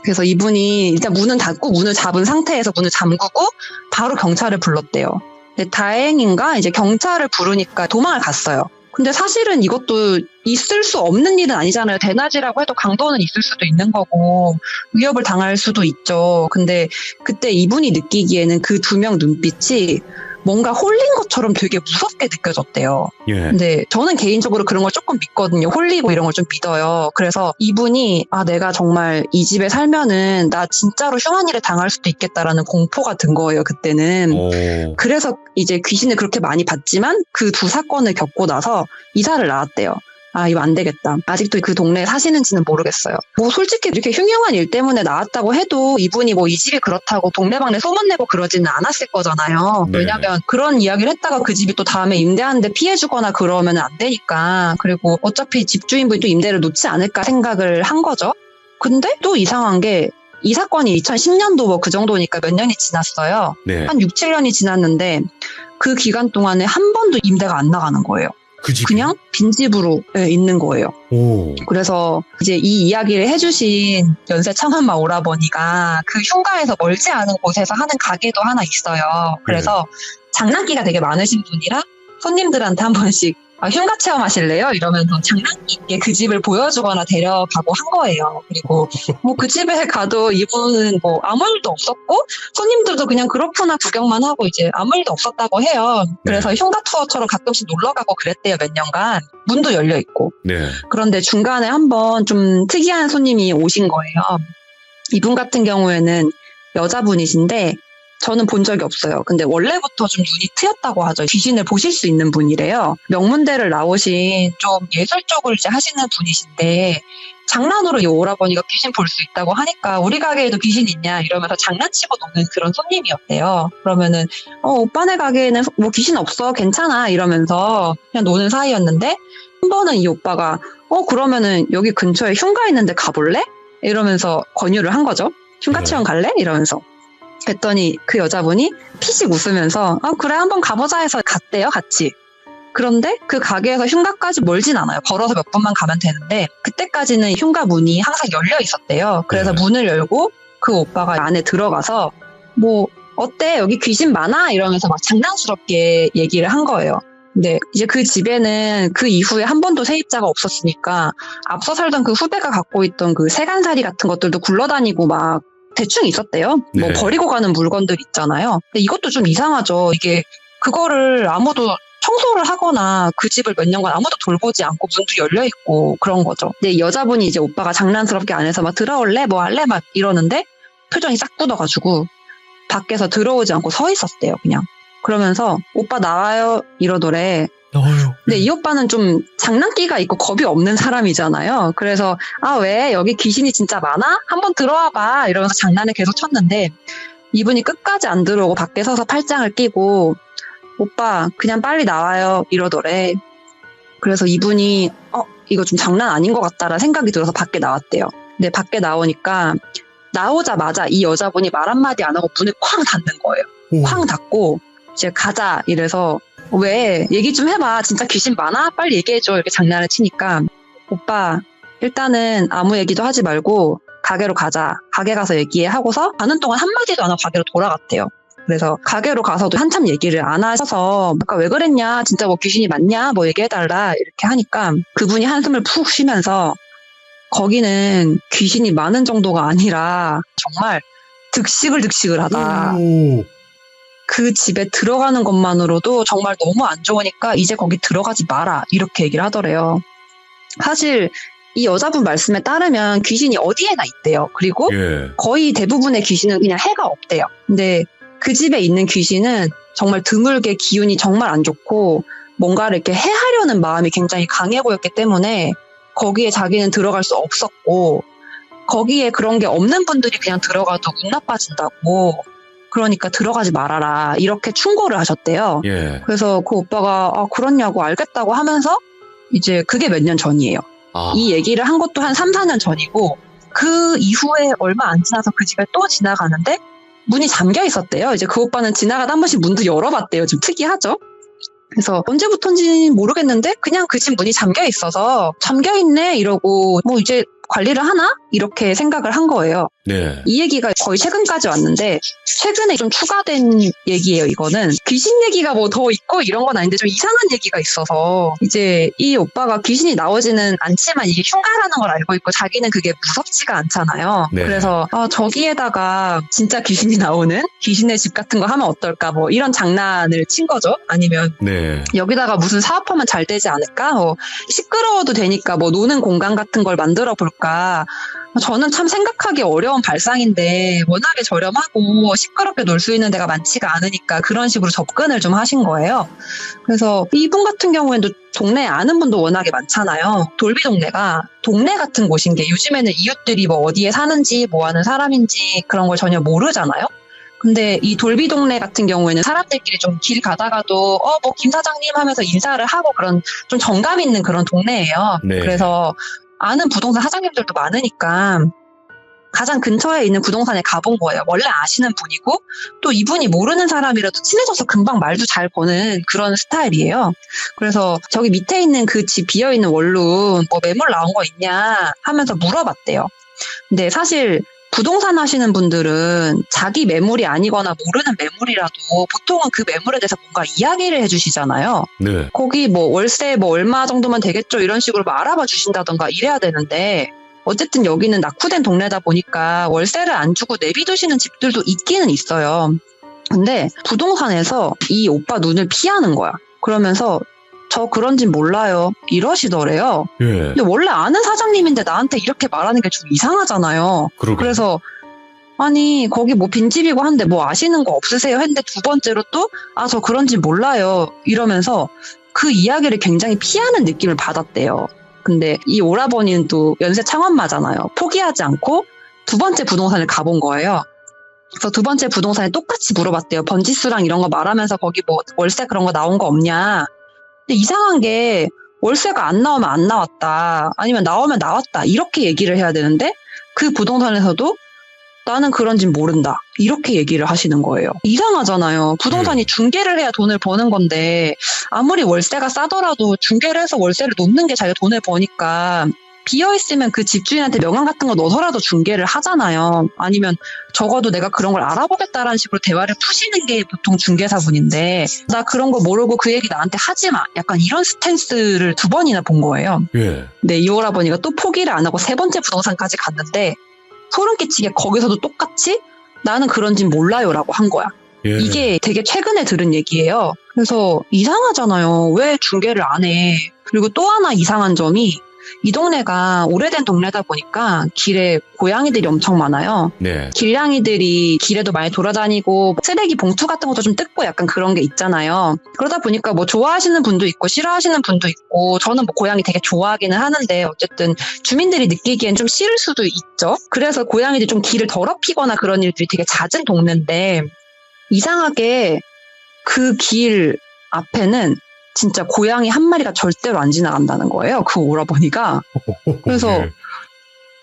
그래서 이분이 일단 문은 닫고 문을 잡은 상태에서 문을 잠그고 바로 경찰을 불렀대요. 근데 다행인가 이제 경찰을 부르니까 도망을 갔어요. 근데 사실은 이것도 있을 수 없는 일은 아니잖아요. 대낮이라고 해도 강도는 있을 수도 있는 거고 위협을 당할 수도 있죠. 근데 그때 이분이 느끼기에는 그 두 명 눈빛이 뭔가 홀린 것처럼 되게 무섭게 느껴졌대요. 예. 근데 저는 개인적으로 그런 걸 조금 믿거든요. 홀리고 이런 걸 좀 믿어요. 그래서 이분이 아 내가 정말 이 집에 살면은 나 진짜로 흉한 일을 당할 수도 있겠다라는 공포가 든 거예요. 그때는. 오. 그래서 이제 귀신을 그렇게 많이 봤지만 그 두 사건을 겪고 나서 이사를 나왔대요. 아 이거 안 되겠다. 아직도 그 동네에 사시는지는 모르겠어요. 뭐 솔직히 이렇게 흉흉한 일 때문에 나왔다고 해도 이분이 뭐 이 집이 그렇다고 동네방네 소문내고 그러지는 않았을 거잖아요. 네. 왜냐면 그런 이야기를 했다가 그 집이 또 다음에 임대하는데 피해주거나 그러면 안 되니까. 그리고 어차피 집주인분이 또 임대를 놓지 않을까 생각을 한 거죠. 근데 또 이상한 게 이 사건이 2010년도 뭐 그 정도니까 몇 년이 지났어요. 네. 한 6, 7년이 지났는데 그 기간 동안에 한 번도 임대가 안 나가는 거예요. 그 집. 그냥 빈집으로 있는 거예요. 오. 그래서 이제 이 이야기를 해주신 연세 청한마 오라버니가 그 흉가에서 멀지 않은 곳에서 하는 가게도 하나 있어요. 그래서 장난기가 되게 많으신 분이라 손님들한테 한 번씩 흉가 체험하실래요? 이러면서 장난기 있게 그 집을 보여주거나 데려가고 한 거예요. 그리고 뭐 그 집에 가도 이분은 뭐 아무 일도 없었고 손님들도 그냥 그렇구나 구경만 하고 이제 아무 일도 없었다고 해요. 그래서 흉가 투어처럼 가끔씩 놀러 가고 그랬대요. 몇 년간. 문도 열려 있고. 네. 그런데 중간에 한번 좀 특이한 손님이 오신 거예요. 이분 같은 경우에는 여자분이신데 저는 본 적이 없어요. 근데 원래부터 좀 눈이 트였다고 하죠. 귀신을 보실 수 있는 분이래요. 명문대를 나오신 좀 예술 쪽을 이제 하시는 분이신데 장난으로 이 오라버니가 귀신 볼 수 있다고 하니까 우리 가게에도 귀신 있냐 이러면서 장난치고 노는 그런 손님이었대요. 그러면은 오빠네 가게에는 뭐 귀신 없어 괜찮아 이러면서 그냥 노는 사이였는데 한 번은 이 오빠가 그러면은 여기 근처에 흉가 있는데 가볼래? 이러면서 권유를 한 거죠. 흉가 체험 갈래? 이러면서. 그랬더니 그 여자분이 피식 웃으면서 그래 한번 가보자 해서 갔대요 같이. 그런데 그 가게에서 흉가까지 멀진 않아요. 걸어서 몇 분만 가면 되는데 그때까지는 흉가 문이 항상 열려 있었대요. 그래서 문을 열고 그 오빠가 안에 들어가서 뭐 어때 여기 귀신 많아? 이러면서 막 장난스럽게 얘기를 한 거예요. 근데 이제 그 집에는 그 이후에 한 번도 세입자가 없었으니까 앞서 살던 그 후배가 갖고 있던 그 세간살이 같은 것들도 굴러다니고 막 대충 있었대요. 뭐 네. 버리고 가는 물건들 있잖아요. 근데 이것도 좀 이상하죠. 이게 그거를 아무도 청소를 하거나 그 집을 몇 년간 아무도 돌보지 않고 문도 열려 있고 그런 거죠. 근데 여자분이 이제 오빠가 장난스럽게 안에서 막 들어올래? 뭐 할래? 막 이러는데 표정이 싹 굳어가지고 밖에서 들어오지 않고 서 있었대요. 그냥. 그러면서 오빠 나와요 이러더래. 나와요. 근데 이 오빠는 좀 장난기가 있고 겁이 없는 사람이잖아요. 그래서 왜 여기 귀신이 진짜 많아? 한번 들어와 봐 이러면서 장난을 계속 쳤는데 이분이 끝까지 안 들어오고 밖에 서서 팔짱을 끼고 오빠 그냥 빨리 나와요 이러더래. 그래서 이분이 이거 좀 장난 아닌 것 같다라는 생각이 들어서 밖에 나왔대요. 근데 밖에 나오니까 나오자마자 이 여자분이 말 한마디 안 하고 문을 쾅 닫는 거예요. 쾅 닫고 이제 가자 이래서 왜 얘기 좀 해봐 진짜 귀신 많아? 빨리 얘기해줘 이렇게 장난을 치니까 오빠 일단은 아무 얘기도 하지 말고 가게로 가자. 가게 가서 얘기해 하고서 가는 동안 한마디도 안 하고 가게로 돌아갔대요. 그래서 가게로 가서도 한참 얘기를 안 하셔서 아까 왜 그랬냐 진짜 뭐 귀신이 많냐 뭐 얘기해달라 이렇게 하니까 그분이 한숨을 푹 쉬면서 거기는 귀신이 많은 정도가 아니라 정말 득시글득시글하다. 그 집에 들어가는 것만으로도 정말 너무 안 좋으니까 이제 거기 들어가지 마라 이렇게 얘기를 하더래요. 사실 이 여자분 말씀에 따르면 귀신이 어디에나 있대요. 그리고 거의 대부분의 귀신은 그냥 해가 없대요. 근데 그 집에 있는 귀신은 정말 드물게 기운이 정말 안 좋고 뭔가를 이렇게 해하려는 마음이 굉장히 강해 보였기 때문에 거기에 자기는 들어갈 수 없었고 거기에 그런 게 없는 분들이 그냥 들어가도 운 나빠진다고 그러니까 들어가지 말아라 이렇게 충고를 하셨대요. 그래서 그 오빠가 그렇냐고 알겠다고 하면서 이제 그게 몇 년 전이에요. 이 얘기를 한 것도 한 3, 4년 전이고 그 이후에 얼마 안 지나서 그 집에 또 지나가는데 문이 잠겨 있었대요. 이제 그 오빠는 지나가다 한 번씩 문도 열어봤대요. 좀 특이하죠? 그래서 언제부턴지는 모르겠는데 그냥 그 집 문이 잠겨 있어서 잠겨 있네 이러고 뭐 이제 관리를 하나? 이렇게 생각을 한 거예요. 이 얘기가 거의 최근까지 왔는데 최근에 좀 추가된 얘기예요. 이거는 귀신 얘기가 뭐 더 있고 이런 건 아닌데 좀 이상한 얘기가 있어서 이제 이 오빠가 귀신이 나오지는 않지만 이게 흉가라는 걸 알고 있고 자기는 그게 무섭지가 않잖아요. 그래서 저기에다가 진짜 귀신이 나오는 귀신의 집 같은 거 하면 어떨까 뭐 이런 장난을 친 거죠. 아니면 여기다가 무슨 사업하면 잘 되지 않을까? 시끄러워도 되니까 뭐 노는 공간 같은 걸 만들어 볼까? 저는 참 생각하기 어려운 발상인데 워낙에 저렴하고 시끄럽게 놀 수 있는 데가 많지가 않으니까 그런 식으로 접근을 좀 하신 거예요. 그래서 이분 같은 경우에는 동네에 아는 분도 워낙에 많잖아요. 돌비 동네가 동네 같은 곳인 게 요즘에는 이웃들이 뭐 어디에 사는지 뭐 하는 사람인지 그런 걸 전혀 모르잖아요. 근데 이 돌비 동네 같은 경우에는 사람들끼리 좀 길 가다가도 뭐 김 사장님 하면서 인사를 하고 그런 좀 정감 있는 그런 동네예요. 그래서 아는 부동산 사장님들도 많으니까 가장 근처에 있는 부동산에 가본 거예요. 원래 아시는 분이고 또 이분이 모르는 사람이라도 친해져서 금방 말도 잘 거는 그런 스타일이에요. 그래서 저기 밑에 있는 그 집 비어있는 원룸 뭐 매물 나온 거 있냐 하면서 물어봤대요. 근데 사실 부동산 하시는 분들은 자기 매물이 아니거나 모르는 매물이라도 보통은 그 매물에 대해서 뭔가 이야기를 해주시잖아요. 거기 뭐 월세 뭐 얼마 정도면 되겠죠 이런 식으로 뭐 알아봐 주신다던가 이래야 되는데 어쨌든 여기는 낙후된 동네다 보니까 월세를 안 주고 내비두시는 집들도 있기는 있어요. 근데 부동산에서 이 오빠 눈을 피하는 거야. 그러면서 저 그런진 몰라요 이러시더래요. 근데 원래 아는 사장님인데 나한테 이렇게 말하는 게 좀 이상하잖아요. 그래서 아니 거기 뭐 빈집이고 한데 뭐 아시는 거 없으세요? 했는데 두 번째로 또 저 그런지 몰라요 이러면서 그 이야기를 굉장히 피하는 느낌을 받았대요. 근데 이 오라버니는 또 연세 창업마잖아요. 포기하지 않고 두 번째 부동산을 가본 거예요. 그래서 두 번째 부동산에 똑같이 물어봤대요. 번지수랑 이런 거 말하면서 거기 뭐 월세 그런 거 나온 거 없냐. 근데 이상한 게 월세가 안 나오면 안 나왔다. 아니면 나오면 나왔다. 이렇게 얘기를 해야 되는데 그 부동산에서도 나는 그런진 모른다. 이렇게 얘기를 하시는 거예요. 이상하잖아요. 부동산이 중개를 해야 돈을 버는 건데 아무리 월세가 싸더라도 중개를 해서 월세를 놓는 게 자기가 돈을 버니까 비어있으면 그 집주인한테 명함 같은 거 넣어서라도 중개를 하잖아요. 아니면 적어도 내가 그런 걸 알아보겠다라는 식으로 대화를 푸시는 게 보통 중개사분인데 나 그런 거 모르고 그 얘기 나한테 하지 마. 약간 이런 스탠스를 두 번이나 본 거예요. 예. 네, 이 오라버니가 또 포기를 안 하고 세 번째 부동산까지 갔는데 소름 끼치게 거기서도 똑같이 나는 그런진 몰라요라고 한 거야. 예. 이게 되게 최근에 들은 얘기예요. 그래서 이상하잖아요. 왜 중개를 안 해? 그리고 또 하나 이상한 점이 이 동네가 오래된 동네다 보니까 길에 고양이들이 엄청 많아요. 네. 길냥이들이 길에도 많이 돌아다니고 쓰레기 봉투 같은 것도 좀 뜯고 약간 그런 게 있잖아요. 그러다 보니까 뭐 좋아하시는 분도 있고 싫어하시는 분도 있고 저는 뭐 고양이 되게 좋아하기는 하는데 어쨌든 주민들이 느끼기엔 좀 싫을 수도 있죠. 그래서 고양이들이 좀 길을 더럽히거나 그런 일들이 되게 잦은 동네인데 이상하게 그 길 앞에는 진짜 고양이 한 마리가 절대로 안 지나간다는 거예요. 그 오라버니가. 그래서 예.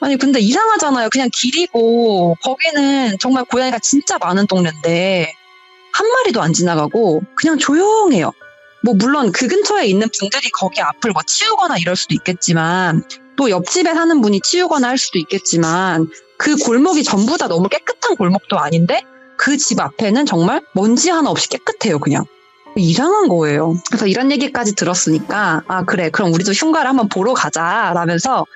아니 근데 이상하잖아요. 그냥 길이고 거기는 정말 고양이가 진짜 많은 동네인데 한 마리도 안 지나가고 그냥 조용해요. 뭐 물론 그 근처에 있는 분들이 거기 앞을 뭐 치우거나 이럴 수도 있겠지만 또 옆집에 사는 분이 치우거나 할 수도 있겠지만 그 골목이 전부 다 너무 깨끗한 골목도 아닌데 그 집 앞에는 정말 먼지 하나 없이 깨끗해요. 그냥. 이상한 거예요. 그래서 이런 얘기까지 들었으니까 그래 그럼 우리도 흉가를 한번 보러 가자 라면서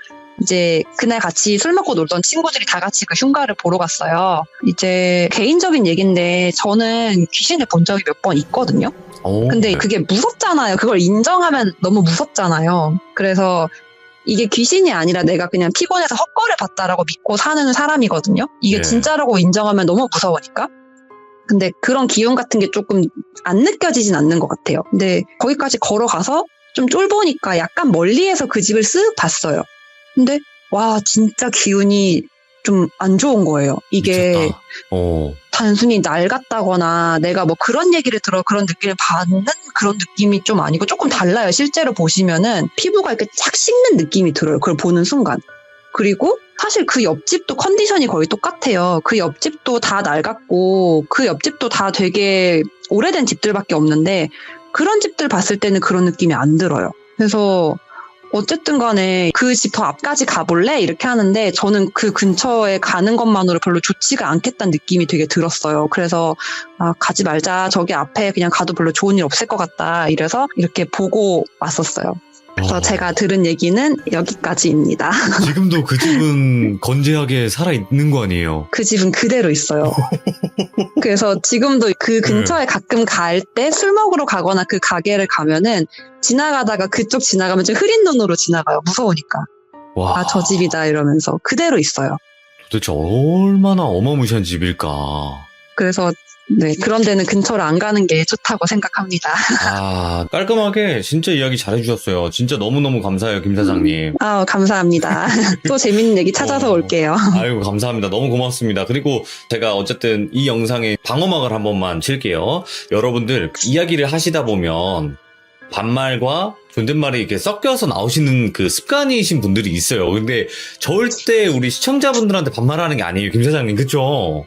이제 그날 같이 술 먹고 놀던 친구들이 다 같이 그 흉가를 보러 갔어요. 이제 개인적인 얘기인데 저는 귀신을 본 적이 몇 번 있거든요. 근데 그게 무섭잖아요. 그걸 인정하면 너무 무섭잖아요. 그래서 이게 귀신이 아니라 내가 그냥 피곤해서 헛거를 봤다라고 믿고 사는 사람이거든요. 이게 네. 진짜라고 인정하면 너무 무서우니까. 근데 그런 기운 같은 게 조금 안 느껴지진 않는 것 같아요. 근데 거기까지 걸어가서 좀 쫄보니까 약간 멀리에서 그 집을 쓱 봤어요. 근데 와 진짜 기운이 좀 안 좋은 거예요. 이게 미쳤다. 단순히 낡았다거나 내가 뭐 그런 얘기를 들어 그런 느낌을 받는 그런 느낌이 좀 아니고 조금 달라요. 실제로 보시면은 피부가 이렇게 착 식는 느낌이 들어요. 그걸 보는 순간. 그리고 사실 그 옆집도 컨디션이 거의 똑같아요. 그 옆집도 다 낡았고 그 옆집도 다 되게 오래된 집들밖에 없는데 그런 집들 봤을 때는 그런 느낌이 안 들어요. 그래서 어쨌든 간에 그 집 더 앞까지 가볼래? 이렇게 하는데 저는 그 근처에 가는 것만으로 별로 좋지가 않겠다는 느낌이 되게 들었어요. 그래서 가지 말자. 저기 앞에 그냥 가도 별로 좋은 일 없을 것 같다. 이래서 이렇게 보고 왔었어요. 그래서 제가 들은 얘기는 여기까지입니다. 지금도 그 집은 건재하게 살아있는 거 아니에요? 그 집은 그대로 있어요. 그래서 지금도 그 근처에 가끔 갈 때 술 먹으러 가거나 그 가게를 가면은 지나가다가 그쪽 지나가면 좀 흐린 눈으로 지나가요. 무서우니까. 와. 저 집이다 이러면서 그대로 있어요. 도대체 얼마나 어마무시한 집일까? 그래서 네, 그런 데는 근처를 안 가는 게 좋다고 생각합니다. 깔끔하게 진짜 이야기 잘해주셨어요. 진짜 너무너무 감사해요, 김 사장님. 감사합니다. 또 재밌는 얘기 찾아서 올게요. 아이고, 감사합니다. 너무 고맙습니다. 그리고 제가 어쨌든 이 영상에 방어막을 한 번만 칠게요. 여러분들, 이야기를 하시다 보면 반말과 존댓말이 이렇게 섞여서 나오시는 그 습관이신 분들이 있어요. 근데 절대 우리 시청자분들한테 반말하는 게 아니에요, 김 사장님. 그쵸?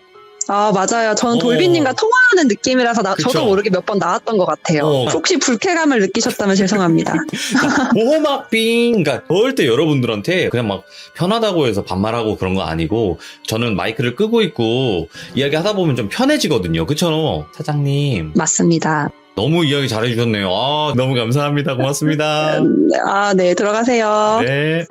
맞아요. 저는 돌비님과 통화하는 느낌이라서 그쵸? 저도 모르게 몇 번 나왔던 것 같아요. 혹시 불쾌감을 느끼셨다면 죄송합니다. 보호막빙, 그러니까 절대 여러분들한테 그냥 막 편하다고 해서 반말하고 그런 거 아니고 저는 마이크를 끄고 있고 이야기 하다 보면 좀 편해지거든요. 그쵸? 사장님. 맞습니다. 너무 이야기 잘해주셨네요. 너무 감사합니다. 고맙습니다. 네, 들어가세요. 네.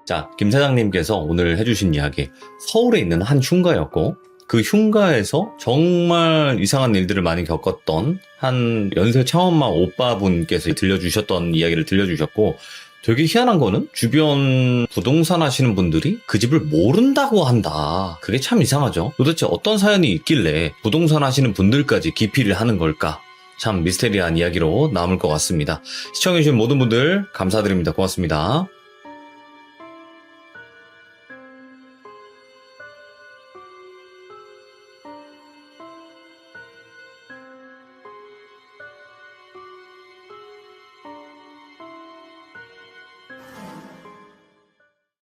자, 김 사장님께서 오늘 해주신 이야기, 서울에 있는 한 흉가였고, 그 흉가에서 정말 이상한 일들을 많이 겪었던 한 연세 차원마 오빠분께서 들려주셨던 이야기를 들려주셨고, 되게 희한한 거는 주변 부동산 하시는 분들이 그 집을 모른다고 한다. 그게 참 이상하죠. 도대체 어떤 사연이 있길래 부동산 하시는 분들까지 기피를 하는 걸까? 참 미스테리한 이야기로 남을 것 같습니다. 시청해주신 모든 분들 감사드립니다. 고맙습니다.